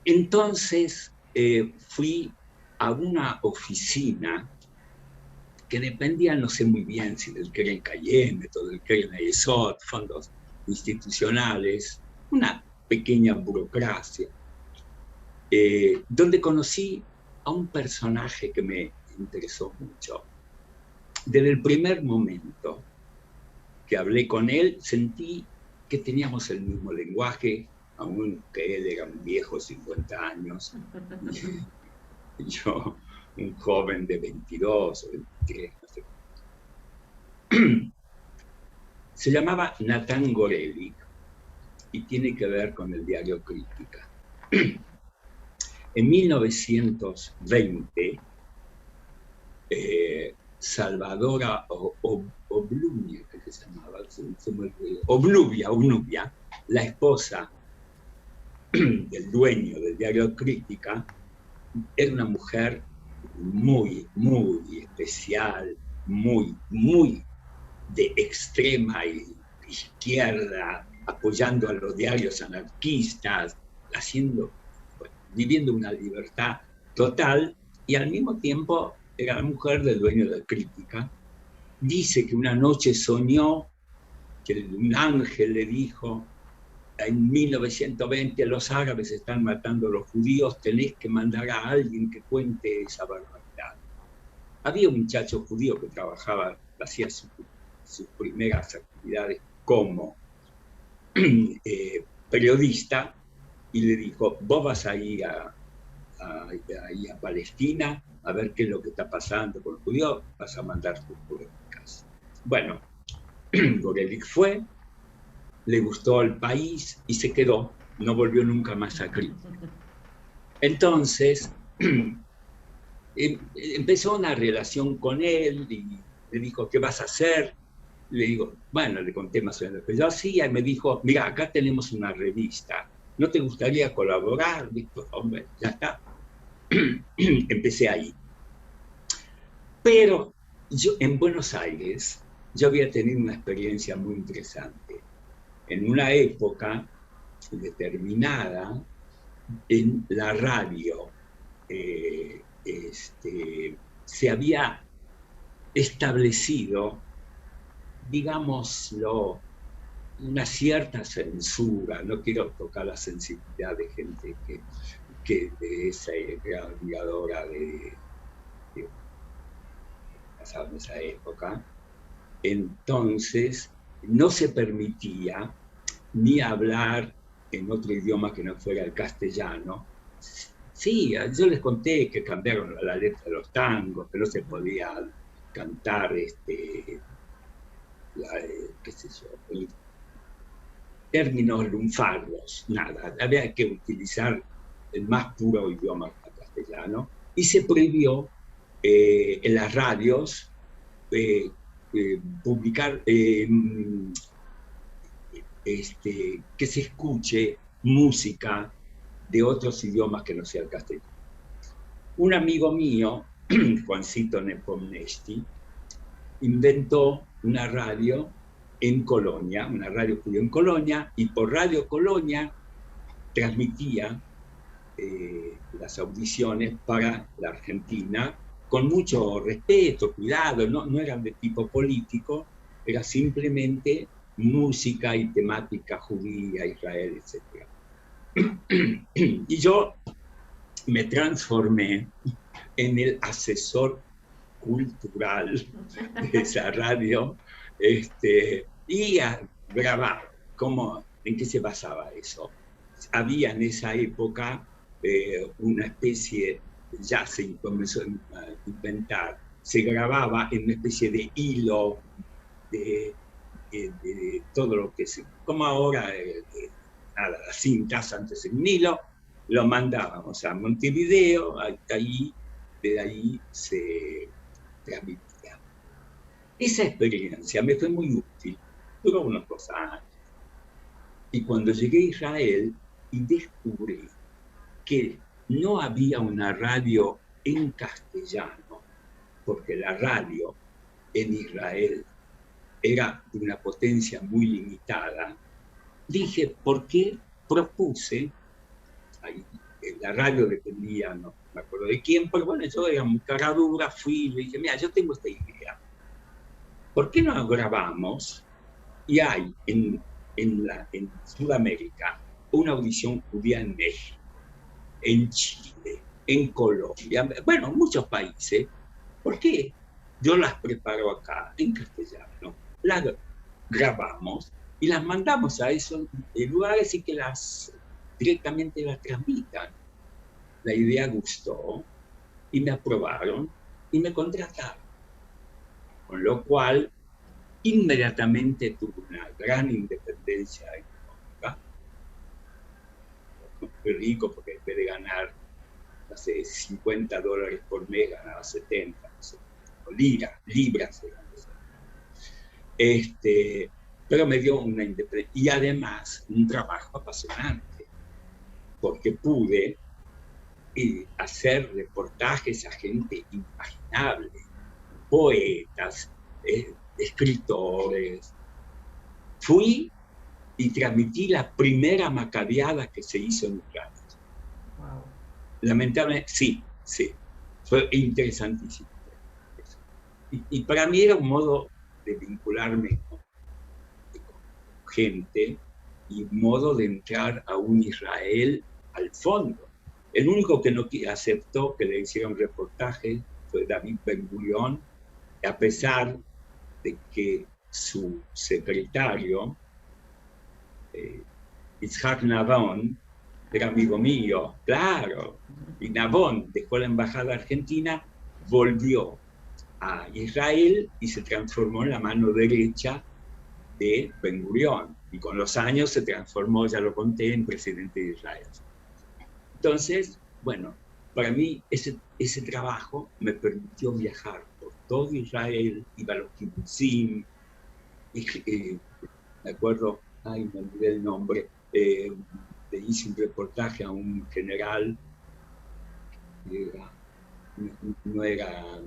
Entonces fui a una oficina que dependía, no sé muy bien si del Keren Kayemet o del Keren Ayesot, fondos institucionales, una pequeña burocracia, donde conocí a un personaje que me interesó mucho. Desde el primer momento que hablé con él, sentí que teníamos el mismo lenguaje, aunque él era un viejo, 50 años, y yo un joven de 22 o 23, no sé. Se llamaba Natán Gorelick y tiene que ver con el diario Crítica. En 1920, Salvadora Obluvia, que se llamaba, Obluvia, la esposa del dueño del diario Crítica, era una mujer muy, muy especial, muy, muy de extrema izquierda, apoyando a los diarios anarquistas, viviendo una libertad total, y al mismo tiempo era la mujer del dueño de Crítica. Dice que una noche soñó que un ángel le dijo: en 1920 los árabes están matando a los judíos, tenés que mandar a alguien que cuente esa barbaridad. Había un muchacho judío que trabajaba, hacía sus primeras actividades como periodista, y le dijo: vos vas a ir a Palestina a ver qué es lo que está pasando con los judíos, vas a mandar tus crónicas. Bueno, Gorelick fue, le gustó el país y se quedó, no volvió nunca más a Crítica. Entonces, empezó una relación con él y le dijo: ¿qué vas a hacer? Le digo, bueno, le conté más o menos lo que yo hacía, y me dijo: mira, acá tenemos una revista, ¿no te gustaría colaborar? Dijo: hombre, ya está. Empecé ahí. Pero yo en Buenos Aires, yo había tenido una experiencia muy interesante. En una época determinada, en la radio, se había establecido, digámoslo, una cierta censura. No quiero tocar la sensibilidad de gente que era admiradora de esa época. Entonces no se permitía ni hablar en otro idioma que no fuera el castellano. Sí, yo les conté que cambiaron la letra de los tangos, que no se podía cantar qué sé yo, términos lunfardos, nada, había que utilizar el más puro idioma castellano, y se prohibió en las radios publicar, que se escuche música de otros idiomas que no sea el castellano. Un amigo mío, Juancito Nepomnesti, inventó una radio en Colonia, una radio judía en Colonia, y por Radio Colonia transmitía las audiciones para la Argentina con mucho respeto, cuidado, no eran de tipo político, era simplemente música y temática judía, Israel, etc. Y yo me transformé en el asesor cultural de esa radio, y a grabar. ¿En qué se basaba eso? Había en esa época una especie, ya se comenzó a inventar, se grababa en una especie de hilo de todo lo que se, como ahora, nada, las cintas antes en un hilo, lo mandábamos a Montevideo, de ahí se transmitía. Esa experiencia me fue muy útil, duró unos 2 años. Y cuando llegué a Israel y descubrí que no había una radio en castellano, porque la radio en Israel era de una potencia muy limitada, dije: ¿por qué propuse? Ahí la radio dependía, no me acuerdo de quién, pero bueno, yo era muy caradura, fui y le dije, mira, yo tengo esta idea, ¿por qué no grabamos? Y hay en Sudamérica una audición judía en México, en Chile, en Colombia, bueno, muchos países. ¿Por qué? Yo las preparo acá en castellano, las grabamos y las mandamos a esos lugares y que directamente las transmitan. La idea gustó y me aprobaron y me contrataron. Con lo cual, inmediatamente tuve una gran independencia económica. Muy rico porque en vez de ganar, no sé, $50 por mes, ganaba 70, no sé, libras. Pero me dio una independencia y además un trabajo apasionante, porque pude hacer reportajes a gente inimaginable, poetas, escritores. Fui y transmití la primera macabeada que se hizo en Ucrania. Wow. Lamentablemente, sí, fue interesantísimo. Y para mí era un modo de vincularme con gente y un modo de entrar a un Israel al fondo. El único que no aceptó que le hicieran reportaje fue David Ben-Gurion, a pesar de que su secretario, Itzhak Nabon, era amigo mío, claro, y Nabon dejó la embajada argentina, volvió a Israel y se transformó en la mano derecha de Ben-Gurion, y con los años se transformó, ya lo conté, en presidente de Israel. Entonces, bueno, para mí ese trabajo me permitió viajar por todo Israel, iba a los kibbutzim, me acuerdo, me olvidé el nombre, le hice un reportaje a un general, no era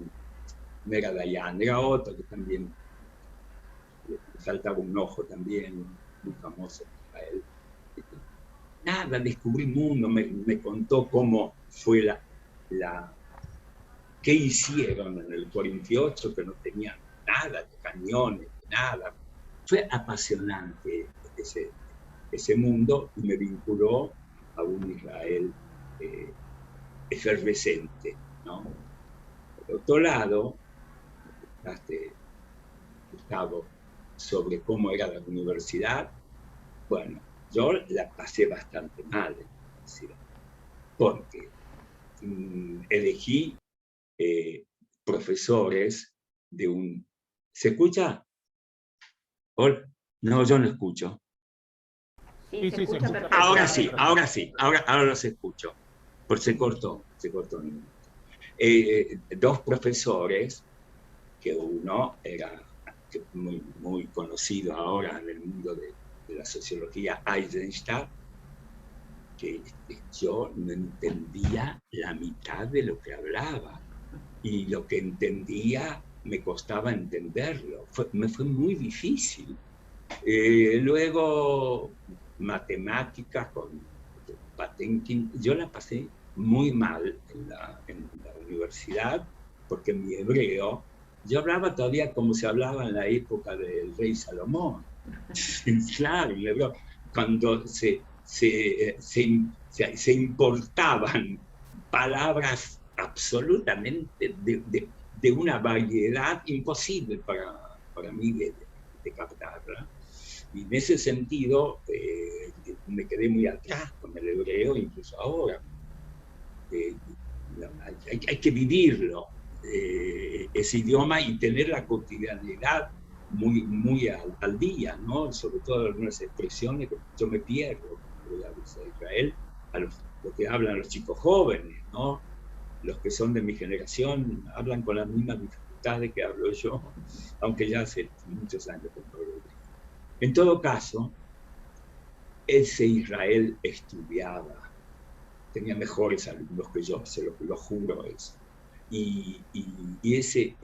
Dayan, era otro que también le faltaba un ojo también, muy famoso en Israel. Nada, descubrí el mundo, me contó cómo fue qué hicieron en el 48, que no tenían nada de cañones, nada. Fue apasionante ese mundo y me vinculó a un Israel efervescente, ¿no? Por otro lado, Gustavo, sobre cómo era la universidad, bueno, yo la pasé bastante mal en la universidad, porque elegí profesores de un... ¿Se escucha? No, yo no escucho. Sí, se escucha perfecto. Ahora sí, ahora los escucho. Porque se cortó un minuto. Dos profesores, que uno era muy, muy conocido ahora en el mundo de la sociología, Eisenstadt, que yo no entendía la mitad de lo que hablaba, y lo que entendía me costaba entenderlo, me fue muy difícil. Luego matemáticas con Patinkin, yo la pasé muy mal en la universidad, porque mi hebreo, yo hablaba todavía como se hablaba en la época del rey Salomón. Claro, el hebreo, cuando se importaban palabras absolutamente de una variedad imposible para mí de captarla. Y en ese sentido me quedé muy atrás con el hebreo, incluso ahora. Hay que vivirlo, ese idioma, y tener la cotidianidad muy, muy al día, ¿no? Sobre todo algunas expresiones que yo me pierdo cuando voy a Israel, a los que hablan los chicos jóvenes, ¿no? Los que son de mi generación hablan con las mismas dificultades que hablo yo, aunque ya hace muchos años que no lo veo. En todo caso, ese Israel estudiaba, tenía mejores alumnos que yo, se lo juro eso. Y ese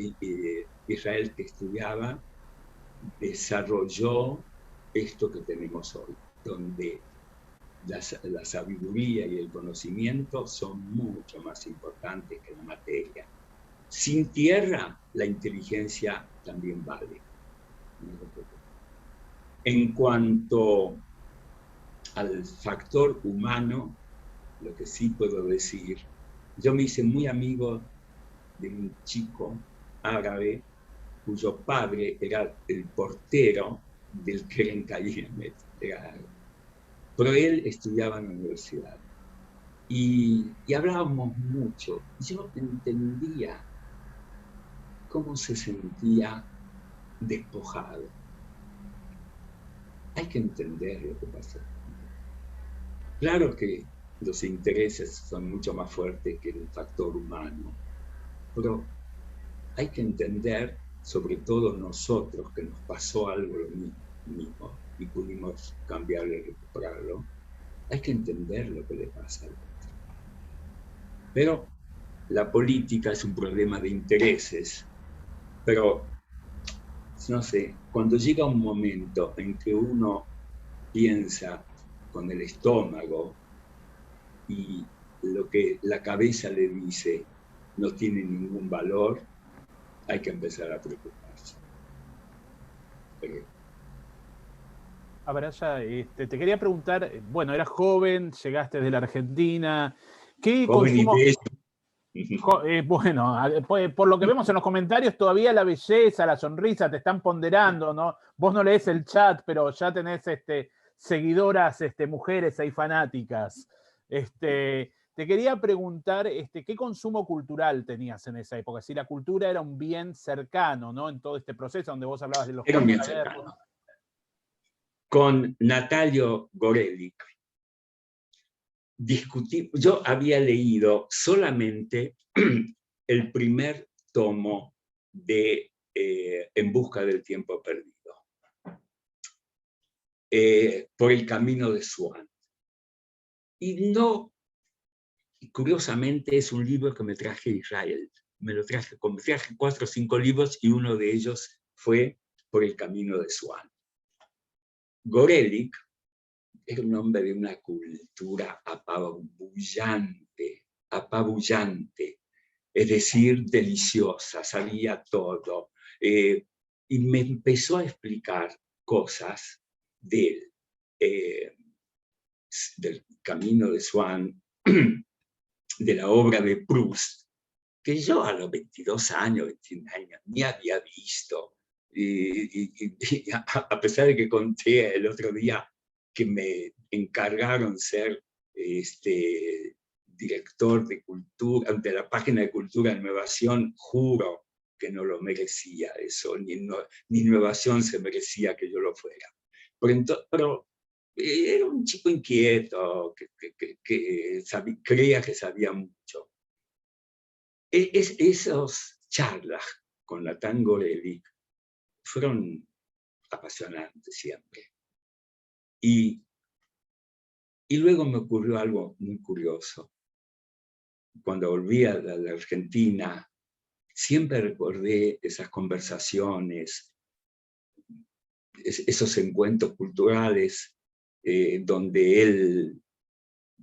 Israel que estudiaba desarrolló esto que tenemos hoy, donde la sabiduría y el conocimiento son mucho más importantes que la materia. Sin tierra, la inteligencia también vale. En cuanto al factor humano, lo que sí puedo decir, yo me hice muy amigo de un chico árabe cuyo padre era el portero del Keren Kayemet, pero él estudiaba en la universidad. Y hablábamos mucho. Yo entendía cómo se sentía despojado. Hay que entender lo que pasa. Claro que los intereses son mucho más fuertes que el factor humano, pero hay que entender, sobre todo nosotros, que nos pasó algo lo mismo y pudimos cambiarlo y recuperarlo. Hay que entender lo que le pasa al otro. Pero la política es un problema de intereses. Pero, no sé, cuando llega un momento en que uno piensa con el estómago y lo que la cabeza le dice no tiene ningún valor, hay que empezar a preocuparse. Abraya, te quería preguntar, bueno, eras joven, llegaste de la Argentina, ¿qué joven consumo? Y bueno, por lo que vemos en los comentarios, todavía la belleza, la sonrisa te están ponderando, ¿no? Vos no lees el chat, pero ya tenés seguidoras, mujeres ahí fanáticas. Te quería preguntar, ¿qué consumo cultural tenías en esa época? Si la cultura era un bien cercano, ¿no? En todo este proceso donde vos hablabas de los... Era un bien cercano. Con Natalio Gorelick discutí, yo había leído solamente el primer tomo de En busca del tiempo perdido, por el camino de Swan. Y no, curiosamente es un libro que me traje a Israel. Me traje 4 o 5 libros y uno de ellos fue Por el camino de Swan. Gorelick era un hombre de una cultura apabullante, es decir, deliciosa, sabía todo. Y me empezó a explicar cosas del camino de Swan, de la obra de Proust, que yo a los 22 años, 21 años, ni había visto. Y a pesar de que conté el otro día que me encargaron ser director de cultura, de la página de Cultura e Innovación, juro que no lo merecía eso, ni Innovación se merecía que yo lo fuera. Pero era un chico inquieto, que creía que sabía mucho. Esas charlas con Natán Gorelick fueron apasionantes siempre. Y luego me ocurrió algo muy curioso. Cuando volví a la Argentina, siempre recordé esas conversaciones, esos encuentros culturales, donde él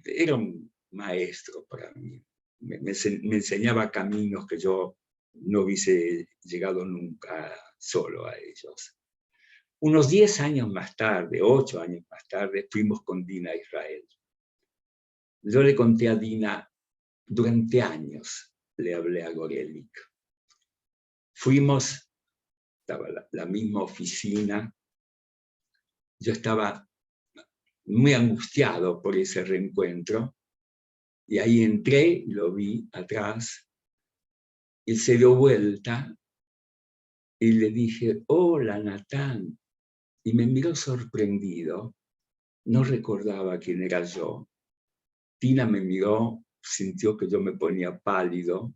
era un maestro para mí. Me enseñaba caminos que yo no hubiese llegado nunca solo a ellos. Unos 10 años más tarde, 8 años más tarde, fuimos con Dina a Israel. Yo le conté a Dina, durante años le hablé a Gorelick. Fuimos, estaba la misma oficina, yo estaba muy angustiado por ese reencuentro, y ahí entré, lo vi atrás, y se dio vuelta, y le dije, hola Natán, y me miró sorprendido, no recordaba quién era yo. Tina me miró, sintió que yo me ponía pálido,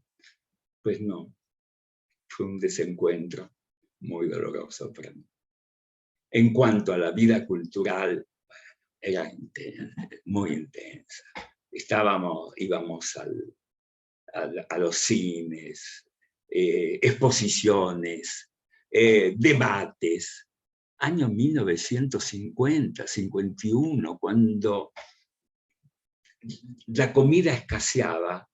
pues no, fue un desencuentro muy doloroso para mí. En cuanto a la vida cultural, era muy intensa. Íbamos a los cines, exposiciones, debates. Año 1950, 51, cuando la comida escaseaba,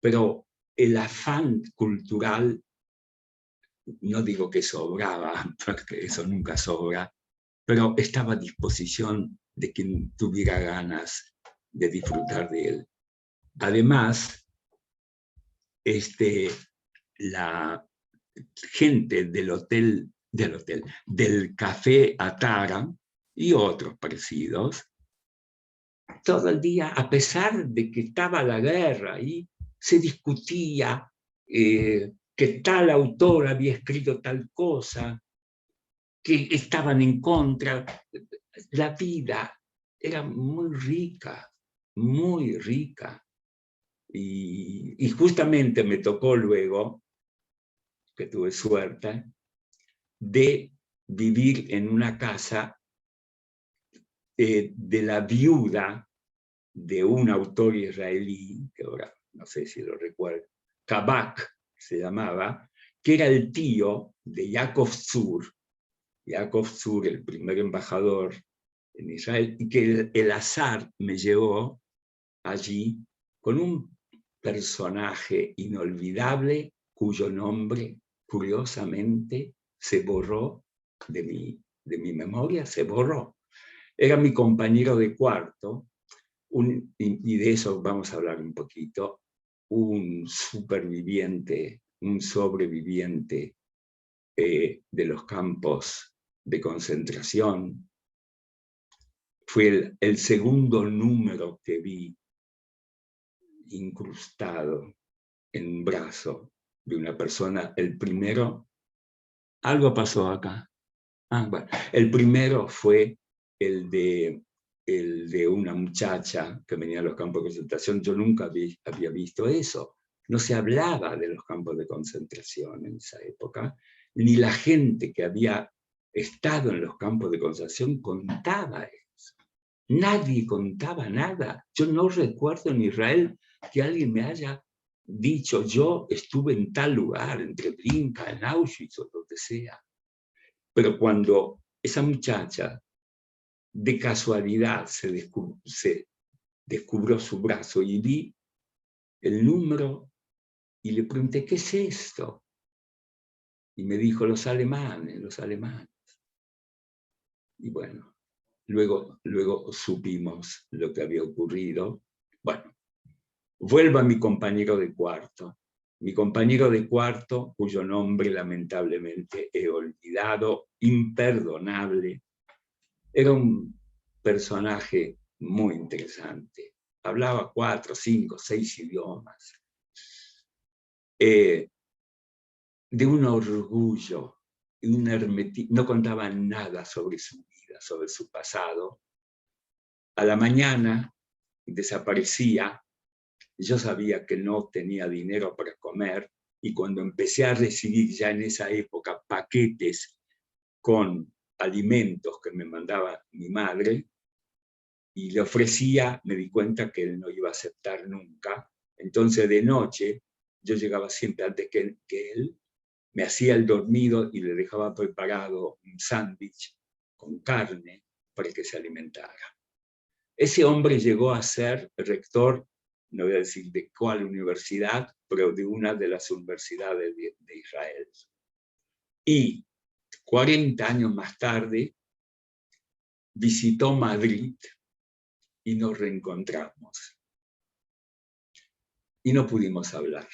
pero el afán cultural, no digo que sobraba, porque eso nunca sobra, pero estaba a disposición de quien tuviera ganas de disfrutar de él. Además, la gente del Café Atara y otros parecidos, todo el día, a pesar de que estaba la guerra ahí, se discutía que tal autor había escrito tal cosa, que estaban en contra. La vida era muy rica, muy rica. Y justamente me tocó luego, que tuve suerte, de vivir en una casa de la viuda de un autor israelí, que ahora no sé si lo recuerdo, Kabak se llamaba, que era el tío de Yaakov Tzur, el primer embajador en Israel, y que el azar me llevó allí con un personaje inolvidable cuyo nombre, curiosamente, se borró de mi memoria, se borró. Era mi compañero de cuarto, y de eso vamos a hablar un poquito, un sobreviviente de los campos de concentración. Fue el segundo número que vi incrustado en un brazo de una persona. El primero, algo pasó acá. Bueno, el primero fue el de una muchacha que venía a los campos de concentración. Yo nunca había visto eso. No se hablaba de los campos de concentración en esa época, ni la gente que había estado en los campos de concentración contaba eso. Nadie contaba nada. Yo no recuerdo en Israel que alguien me haya dicho, yo estuve en tal lugar, en Treblinka, en Auschwitz o donde sea. Pero cuando esa muchacha de casualidad se descubrió su brazo y vi el número y le pregunté, ¿qué es esto? Y me dijo, los alemanes. Y bueno, luego supimos lo que había ocurrido. Bueno, vuelvo a mi compañero de cuarto. Mi compañero de cuarto, cuyo nombre lamentablemente he olvidado, imperdonable, era un personaje muy interesante. Hablaba 4, 5, 6 idiomas. De un orgullo, un hermetismo. No contaba nada sobre su vida, sobre su pasado. A la mañana desaparecía. Yo sabía que no tenía dinero para comer y cuando empecé a recibir ya en esa época paquetes con alimentos que me mandaba mi madre y le ofrecía, me di cuenta que él no iba a aceptar nunca. Entonces de noche yo llegaba siempre antes que él, me hacía el dormido y le dejaba preparado un sándwich con carne para que se alimentara. Ese hombre llegó a ser rector, no voy a decir de cuál universidad, pero de una de las universidades de Israel. Y 40 años más tarde visitó Madrid y nos reencontramos. Y no pudimos hablar.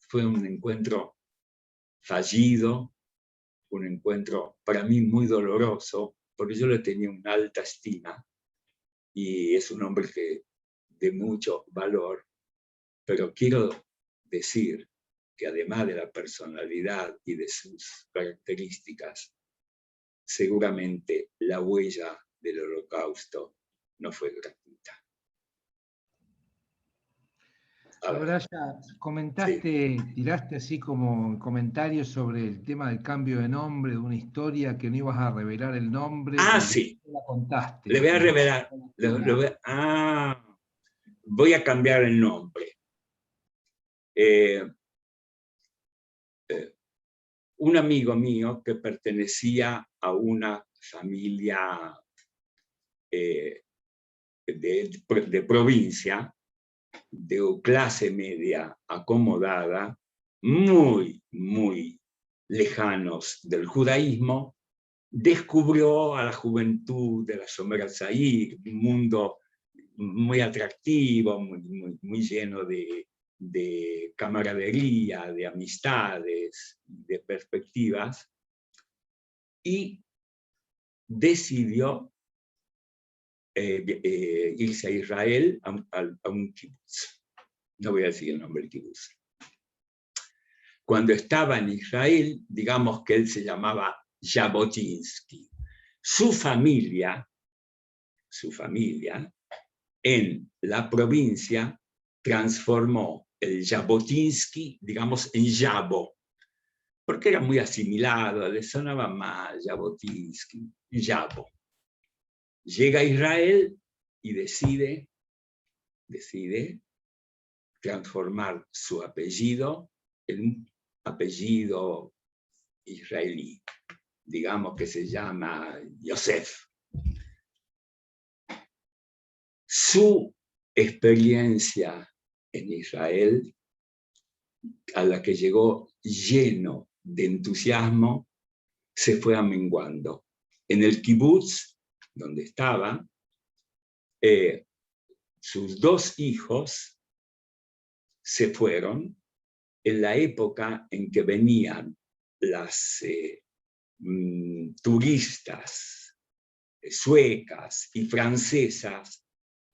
Fue un encuentro fallido, un encuentro para mí muy doloroso, porque yo le tenía una alta estima y es un hombre de mucho valor, pero quiero decir que además de la personalidad y de sus características, seguramente la huella del Holocausto no fue gratuita. Abraya, comentaste, sí, tiraste así como comentarios sobre el tema del cambio de nombre, de una historia que no ibas a revelar el nombre. Sí. La contaste. Le voy a revelar. Voy a cambiar el nombre. Un amigo mío que pertenecía a una familia de de provincia, de clase media acomodada, muy, muy lejanos del judaísmo, descubrió a la juventud de la Shomer HaTzair, un mundo muy atractivo, muy lleno de camaradería, de amistades, de perspectivas, y decidió irse a Israel a un kibutz. No voy a decir el nombre del kibutz. Cuando estaba en Israel, digamos que él se llamaba Jabotinsky. Su familia, en la provincia transformó el Jabotinsky, digamos, en Jabo, porque era muy asimilado, le sonaba mal Jabotinsky, Jabo. Llega a Israel y decide transformar su apellido en un apellido israelí, digamos que se llama Yosef. Su experiencia en Israel, a la que llegó lleno de entusiasmo, se fue amenguando. En el kibutz, donde estaba, sus 2 hijos se fueron en la época en que venían las turistas suecas y francesas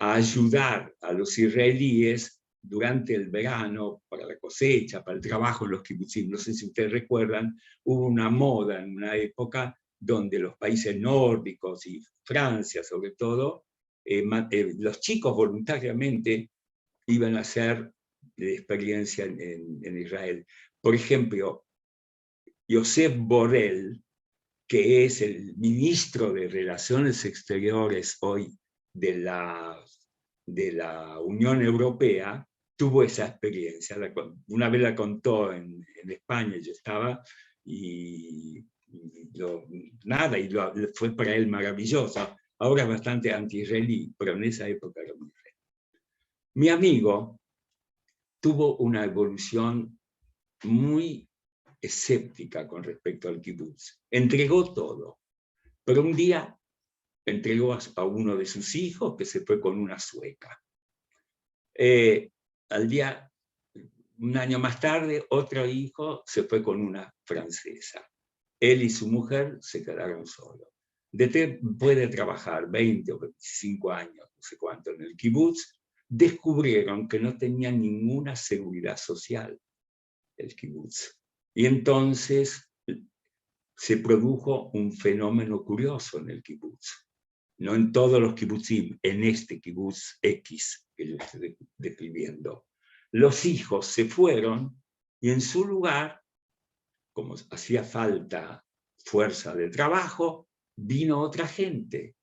a ayudar a los israelíes durante el verano para la cosecha, para el trabajo en los kibutzim. No sé si ustedes recuerdan, hubo una moda en una época donde los países nórdicos y Francia sobre todo, los chicos voluntariamente iban a hacer experiencia en Israel. Por ejemplo, Josep Borrell, que es el ministro de Relaciones Exteriores hoy de la Unión Europea, tuvo esa experiencia. Una vez la contó en España, yo estaba, y fue para él maravilloso. Ahora es bastante anti-israelí, pero en esa época era muy israelí. Mi amigo tuvo una evolución muy escéptica con respecto al kibutz. Entregó todo, pero un día entregó a uno de sus hijos que se fue con una sueca. Un año más tarde, otro hijo se fue con una francesa. Él y su mujer se quedaron solos. Después de trabajar 20 o 25 años, no sé cuánto, en el kibutz, descubrieron que no tenían ninguna seguridad social el kibutz. Y entonces se produjo un fenómeno curioso en el kibutz. No en todos los kibutzim, en este kibutz X que yo estoy describiendo. Los hijos se fueron y en su lugar, como hacía falta fuerza de trabajo, vino otra gente.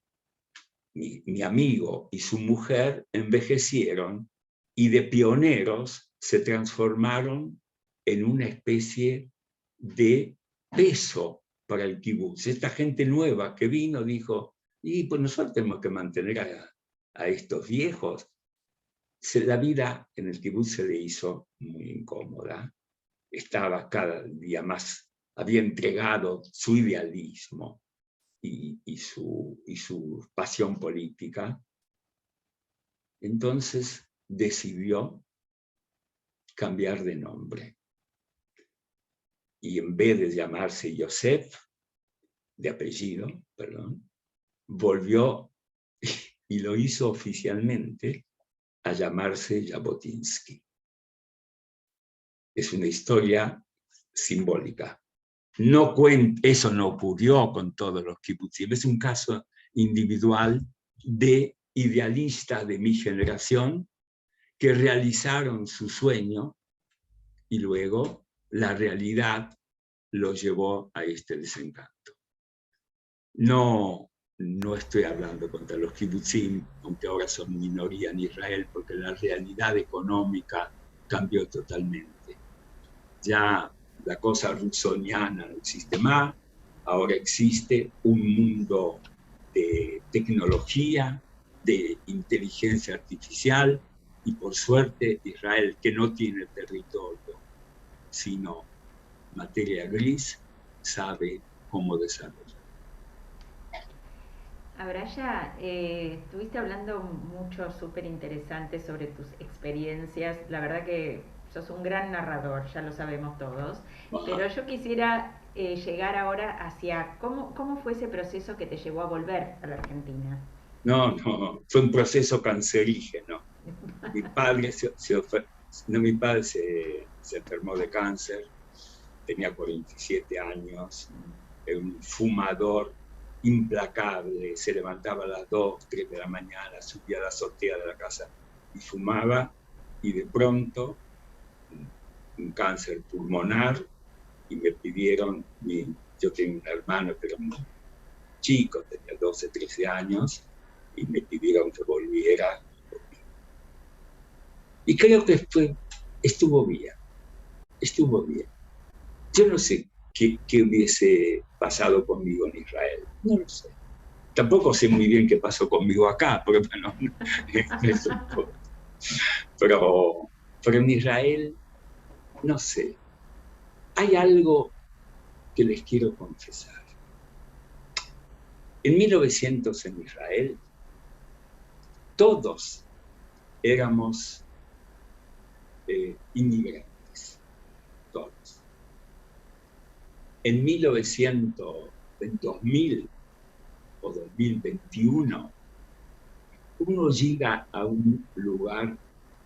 Mi amigo y su mujer envejecieron y de pioneros se transformaron en una especie de peso para el kibutz. Esta gente nueva que vino dijo, y pues nosotros tenemos que mantener a estos viejos. La vida en el kibutz se le hizo muy incómoda. Estaba cada día más, había entregado su idealismo y su pasión política. Entonces decidió cambiar de nombre. Y en vez de llamarse Yosef, de apellido, perdón, volvió y lo hizo oficialmente a llamarse Jabotinsky. Es una historia simbólica. Eso no ocurrió con todos los kibutzim, es un caso individual de idealistas de mi generación que realizaron su sueño y luego la realidad los llevó a este desencanto. No estoy hablando contra los kibutzim, aunque ahora son minoría en Israel, porque la realidad económica cambió totalmente. Ya la cosa rusoniana no existe más, ahora existe un mundo de tecnología, de inteligencia artificial, y por suerte Israel, que no tiene territorio, sino materia gris, sabe cómo desarrollar. Abraya, estuviste hablando mucho, súper interesante sobre tus experiencias. La verdad que sos un gran narrador, ya lo sabemos todos. Pero yo quisiera llegar ahora hacia cómo fue ese proceso que te llevó a volver a la Argentina. No, fue un proceso cancerígeno. Mi padre se enfermó de cáncer, tenía 47 años, era un fumador implacable, se levantaba a las 2, 3 de la mañana, subía a la azotea de la casa y fumaba, y de pronto un cáncer pulmonar, y me pidieron, yo tengo un hermano que era muy chico, tenía 12, 13 años, y me pidieron que volviera. Y creo que estuvo bien. Yo no sé qué hubiese pasado conmigo en Israel, no lo sé. Tampoco sé muy bien qué pasó conmigo acá, porque bueno, pero en Israel, no sé. Hay algo que les quiero confesar. En 1900 en Israel, todos éramos inmigrantes, todos. En 2000 o 2021, uno llega a un lugar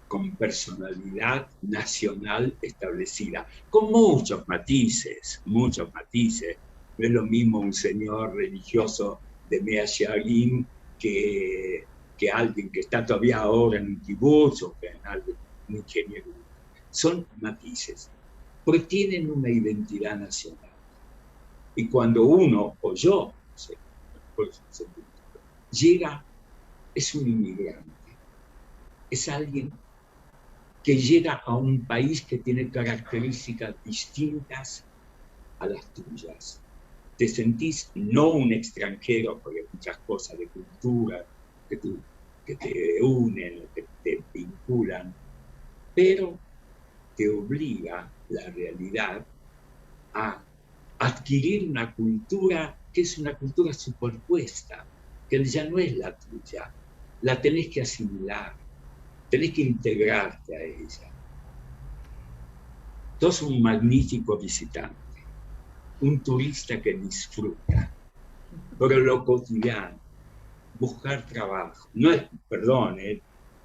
con personalidad nacional establecida, con muchos matices. No es lo mismo un señor religioso de Mea Shearim que alguien que está todavía ahora en un kibutz o que en un ingeniero. Son matices, porque tienen una identidad nacional. Y cuando uno, o yo, no sé, llega, es un inmigrante, es alguien que llega a un país que tiene características distintas a las tuyas. Te sentís no un extranjero, porque hay muchas cosas de cultura que te unen, que te vinculan, pero te obliga la realidad a adquirir una cultura que es una cultura superpuesta, que ya no es la tuya, la tenés que asimilar, tenés que integrarte a ella. Sos un magnífico visitante, un turista que disfruta, pero lo cotidiano, buscar trabajo, no es, perdón,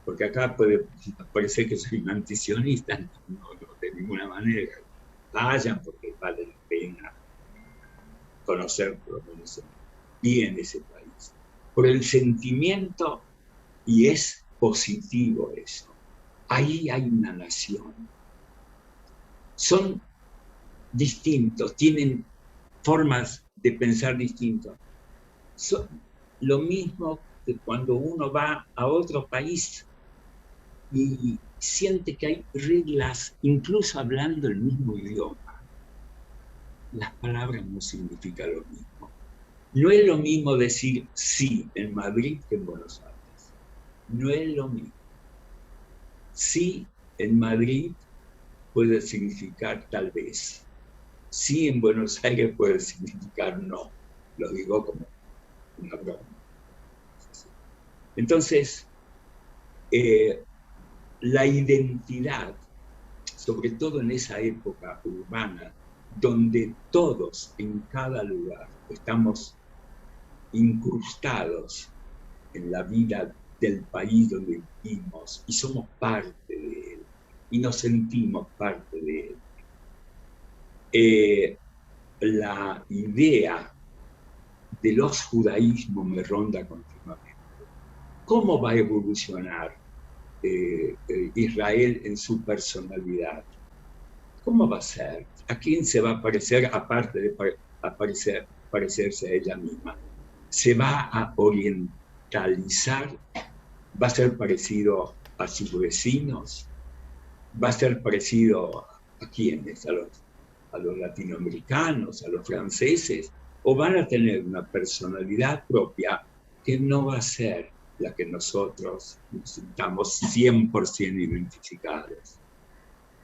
porque acá puede parecer que soy un antisionista, no, de ninguna manera. Vayan porque vale la pena conocer por lo menos bien ese país. Por el sentimiento, y es positivo eso. Ahí hay una nación. Son distintos, tienen formas de pensar distintas. Son lo mismo que cuando uno va a otro país y siente que hay reglas, incluso hablando el mismo idioma. Las palabras no significan lo mismo. No es lo mismo decir sí en Madrid que en Buenos Aires. No es lo mismo. Sí en Madrid puede significar tal vez. Sí en Buenos Aires puede significar no. Lo digo como una broma. Entonces, la identidad, sobre todo en esa época urbana, donde todos en cada lugar estamos incrustados en la vida del país donde vivimos y somos parte de él y nos sentimos parte de él. La idea de los judaísmos me ronda continuamente. ¿Cómo va a evolucionar Israel en su personalidad? ¿Cómo va a ser? ¿A quién se va a parecer aparte de parecerse a ella misma? ¿Se va a orientalizar? ¿Va a ser parecido a sus vecinos? ¿Va a ser parecido a quiénes? ¿A los latinoamericanos? ¿A los franceses? ¿O van a tener una personalidad propia que no va a ser la que nosotros nos sintamos 100% identificados.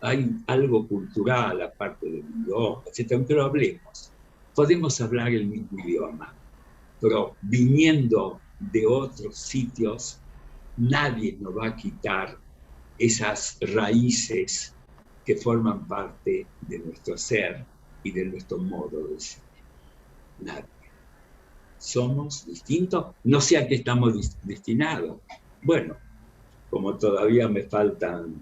Hay algo cultural, aparte del idioma, etc. Pero hablemos. Podemos hablar el mismo idioma, pero viniendo de otros sitios, nadie nos va a quitar esas raíces que forman parte de nuestro ser y de nuestro modo de ser. Nadie. Somos distintos, no sé a qué estamos destinados. Bueno, como todavía me faltan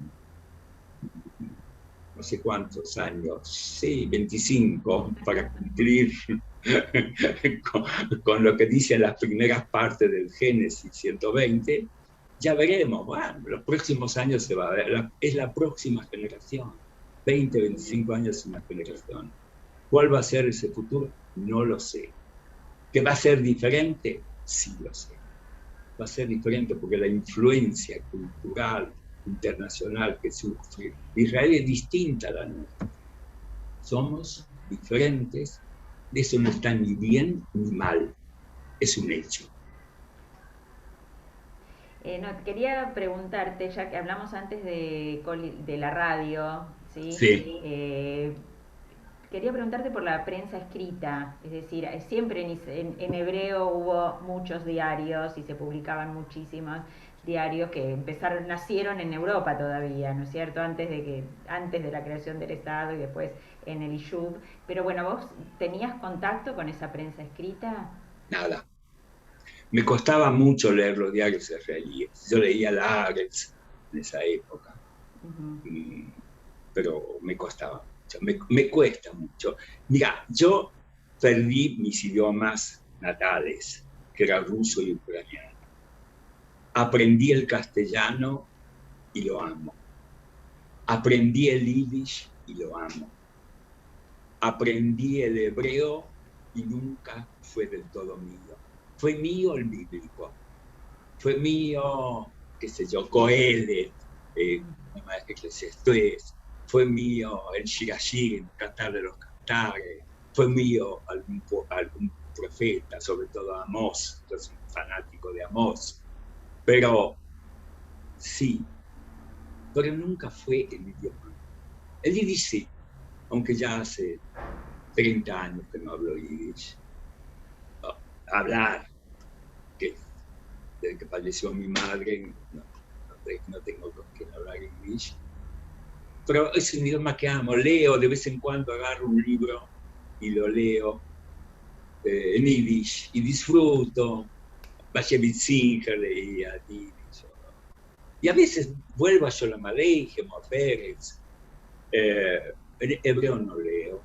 no sé cuántos años, sí, 25, para cumplir con lo que dicen las primeras partes del Génesis 120, ya veremos, bueno, los próximos años se va a ver, es la próxima generación, 20, 25 años es una generación. ¿Cuál va a ser ese futuro? No lo sé. ¿Que va a ser diferente? Sí lo sé. Va a ser diferente porque la influencia cultural internacional que sufre Israel es distinta a la nuestra. Somos diferentes, eso no está ni bien ni mal, es un hecho. No, quería preguntarte, ya que hablamos antes de la radio, ¿sí? Sí. Quería preguntarte por la prensa escrita, es decir, siempre en hebreo hubo muchos diarios y se publicaban muchísimos diarios que nacieron en Europa todavía, ¿no es cierto? Antes de la creación del Estado y después en el Yishuv. Pero bueno, ¿vos tenías contacto con esa prensa escrita? Nada. Me costaba mucho leer los diarios israelíes. Yo leía la Haaretz en esa época. Pero me costaba mucho, me cuesta mucho. Mira, yo perdí mis idiomas natales, que era ruso y ucraniano. Aprendí el castellano y lo amo. Aprendí el yiddish y lo amo. Aprendí el hebreo y nunca fue del todo mío. Fue mío el bíblico. Fue mío, qué sé yo, Coelet, Eclesiastés. Fue mío el Shirashir, Cantar de los Cantares. Fue mío algún profeta, sobre todo Amós. Yo soy un fanático de Amós. Pero sí, pero nunca fue el idioma. El yiddish sí, aunque ya hace 30 años que no hablo yiddish. Hablar, que desde que falleció mi madre, no tengo con quién hablar yiddish. Pero es un idioma que amo, leo, de vez en cuando agarro un libro y lo leo en yiddish y disfruto. Bashevis Singer leía yiddish. Y a veces vuelvo a Sholem Aleichem o a Pérez. Hebreo no leo.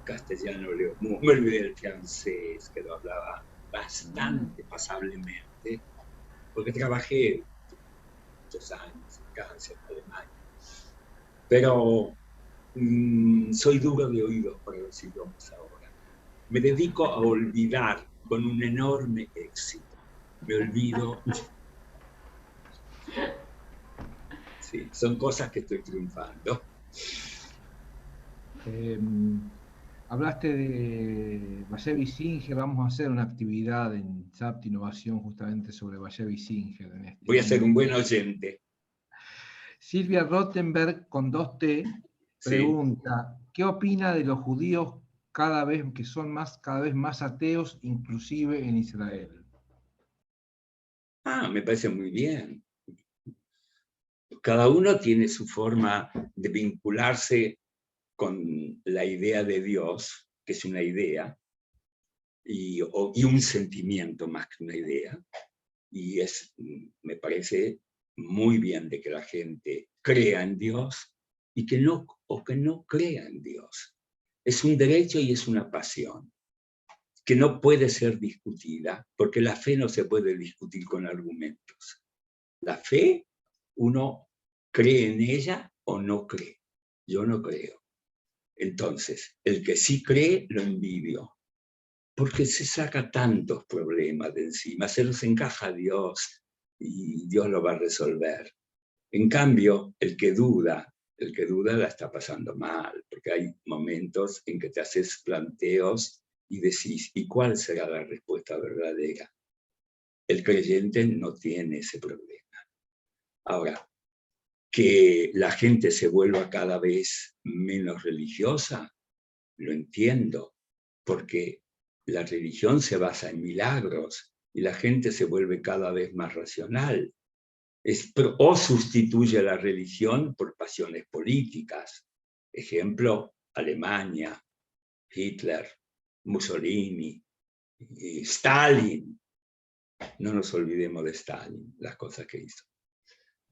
Castellano leo. Me olvidé del francés, que lo hablaba bastante pasablemente, porque trabajé muchos años en Francia, en Alemania. Pero soy duro de oídos para los idiomas ahora. Me dedico a olvidar con un enorme éxito. Me olvido. Sí, son cosas que estoy triunfando. Hablaste de Bashevis Singer, vamos a hacer una actividad en SAPT Innovación justamente sobre Bashevis Singer. Voy a ser un buen oyente. Silvia Rottenberg, con 2T, pregunta, ¿qué opina de los judíos cada vez más ateos, inclusive en Israel? Me parece muy bien. Cada uno tiene su forma de vincularse con la idea de Dios, que es una idea, y un sentimiento más que una idea. Y me parece muy bien de que la gente crea en Dios y que no crea en Dios. Es un derecho y es una pasión que no puede ser discutida, porque la fe no se puede discutir con argumentos. La fe, uno cree en ella o no cree. Yo no creo. Entonces, el que sí cree, lo envidio, porque se saca tantos problemas de encima, se los encaja a Dios y Dios lo va a resolver. En cambio, el que duda la está pasando mal, porque hay momentos en que te haces planteos y decís, ¿y cuál será la respuesta verdadera? El creyente no tiene ese problema. Ahora, que la gente se vuelva cada vez menos religiosa, lo entiendo, porque la religión se basa en milagros y la gente se vuelve cada vez más racional. O sustituye la religión por pasiones políticas. Ejemplo, Alemania, Hitler, Mussolini, Stalin. No nos olvidemos de Stalin, las cosas que hizo.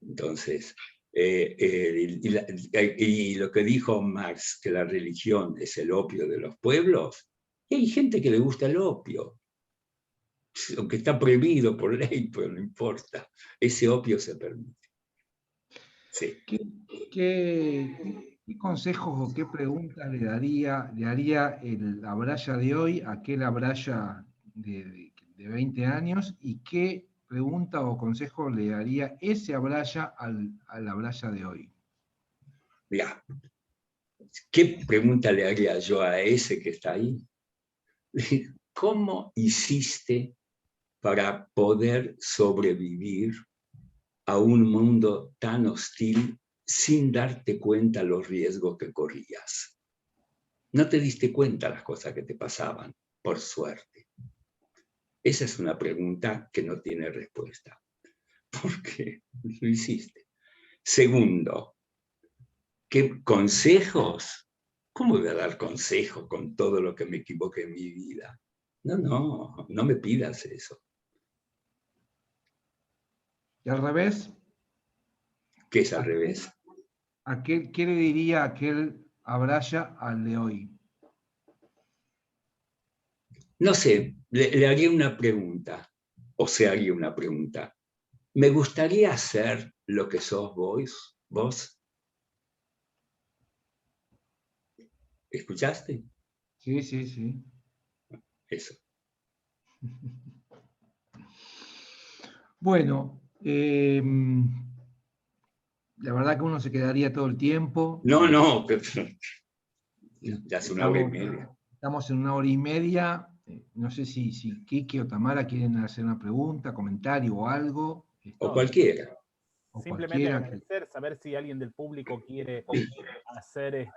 Entonces, y lo que dijo Marx, que la religión es el opio de los pueblos, y hay gente que le gusta el opio, aunque está prohibido por ley, pero no importa, ese opio se permite. Sí. ¿Qué consejos o qué preguntas le haría el Abraya de hoy a aquel Abraya de 20 años? ¿Y qué pregunta o consejo le daría ese Abraya al Abraya de hoy? Mira, ¿qué pregunta le haría yo a ese que está ahí? ¿Cómo hiciste para poder sobrevivir a un mundo tan hostil sin darte cuenta los riesgos que corrías? No te diste cuenta las cosas que te pasaban, por suerte. Esa es una pregunta que no tiene respuesta. ¿Por qué lo hiciste? Segundo, ¿qué consejos? ¿Cómo voy a dar consejos con todo lo que me equivoqué en mi vida? No me pidas eso. ¿Y al revés? ¿Qué es al revés? ¿Qué le diría aquel Abraya al de hoy? No sé, le haría una pregunta, o se haría una pregunta. ¿Me gustaría ser lo que sos vos? ¿Escuchaste? Sí. Eso. Bueno, la verdad que uno se quedaría todo el tiempo. No, ya es 1 hora y media. Estamos en 1 hora y media. No sé si Kiki o Tamara quieren hacer una pregunta, comentario o algo. O cualquiera. O Simplemente cualquiera. agradecer, saber si alguien del público quiere hacer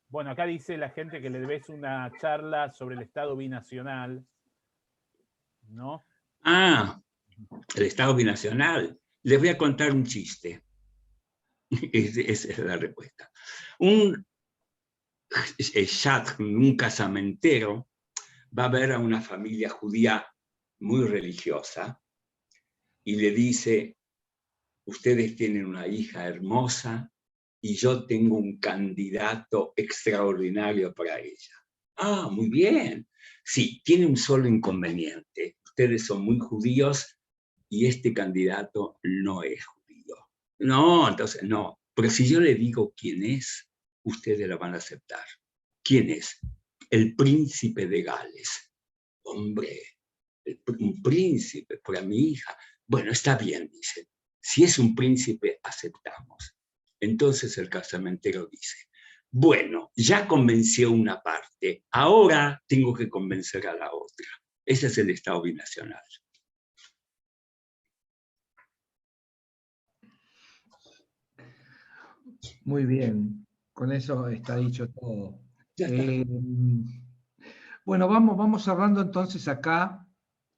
Bueno, acá dice la gente que le debes una charla sobre el Estado binacional, ¿no? Ah, el Estado binacional. Les voy a contar un chiste. Esa es la respuesta. Un shadchan, un casamentero, va a ver a una familia judía muy religiosa y le dice: ustedes tienen una hija hermosa y yo tengo un candidato extraordinario para ella. Ah, muy bien. Sí, tiene un solo inconveniente. Ustedes son muy judíos y este candidato no es judío. No, entonces no. Pero si yo le digo quién es, ustedes lo van a aceptar. ¿Quién es? El príncipe de Gales. Hombre, un príncipe para mi hija. Bueno, está bien, dice. Si es un príncipe, aceptamos. Entonces el casamentero dice: bueno, ya convenció una parte, ahora tengo que convencer a la otra. Ese es el Estado binacional. Muy bien, con eso está dicho todo. Ya está. Bueno, vamos cerrando entonces acá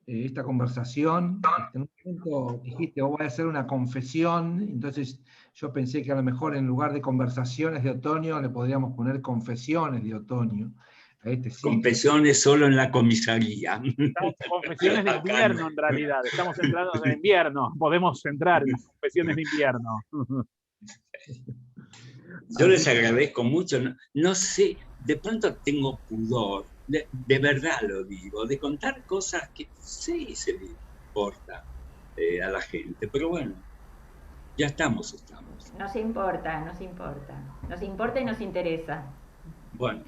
esta conversación. En un momento dijiste, voy a hacer una confesión, entonces yo pensé que a lo mejor en lugar de conversaciones de otoño le podríamos poner confesiones de otoño a este ciclo. Confesiones solo en la comisaría. Confesiones de invierno, en realidad. Estamos entrando en invierno. Podemos entrar en las confesiones de invierno. Yo les agradezco mucho. No sé, de pronto tengo pudor, de verdad lo digo, de contar cosas que sí se le importa a la gente, pero bueno, ya estamos. Nos importa. Nos importa y nos interesa. Bueno,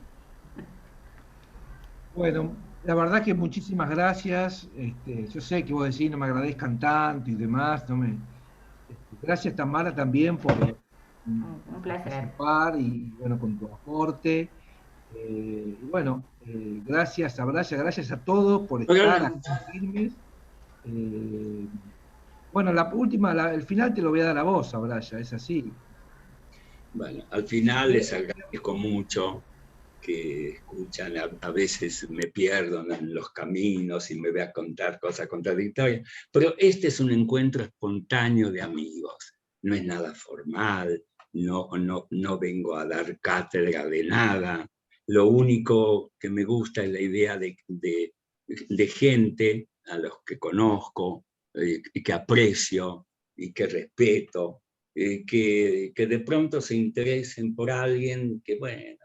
la verdad que muchísimas gracias. Yo sé que vos decís no me agradezcan tanto y demás. Gracias, Tamara, también por un placer participar y bueno, con tu aporte. Gracias, Abraya, gracias a todos por estar aquí firmes. Bueno, la última, el final te lo voy a dar a vos, Abraya, es así. Bueno, al final les agradezco mucho que escuchan, a veces me pierdo en los caminos y me voy a contar cosas contradictorias, pero este es un encuentro espontáneo de amigos, no es nada formal, no vengo a dar cátedra de nada, lo único que me gusta es la idea de gente a los que conozco y que aprecio y que respeto, que de pronto se interesen por alguien que, bueno,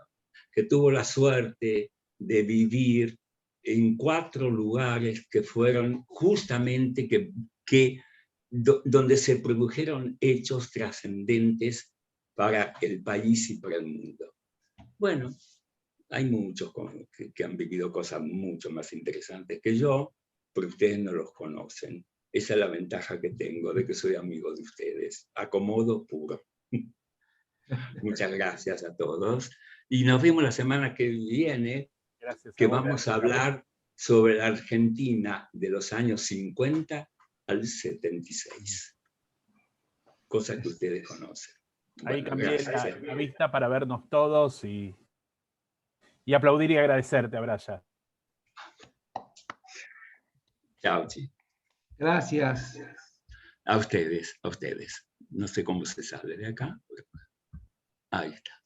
que tuvo la suerte de vivir en 4 lugares que fueron justamente donde se produjeron hechos trascendentes para el país y para el mundo. Bueno, hay muchos que han vivido cosas mucho más interesantes que yo, pero ustedes no los conocen. Esa es la ventaja que tengo de que soy amigo de ustedes. Acomodo puro. Muchas gracias a todos. Y nos vemos la semana que viene, que vamos a hablar sobre la Argentina de los años 50 al 76. Cosas que ustedes conocen. Ahí Bueno, cambié gracias, la vista para vernos todos y aplaudir y agradecerte, Abraya. Chao, Chi. Gracias. A ustedes, a ustedes. No sé cómo se sale de acá. Ahí está.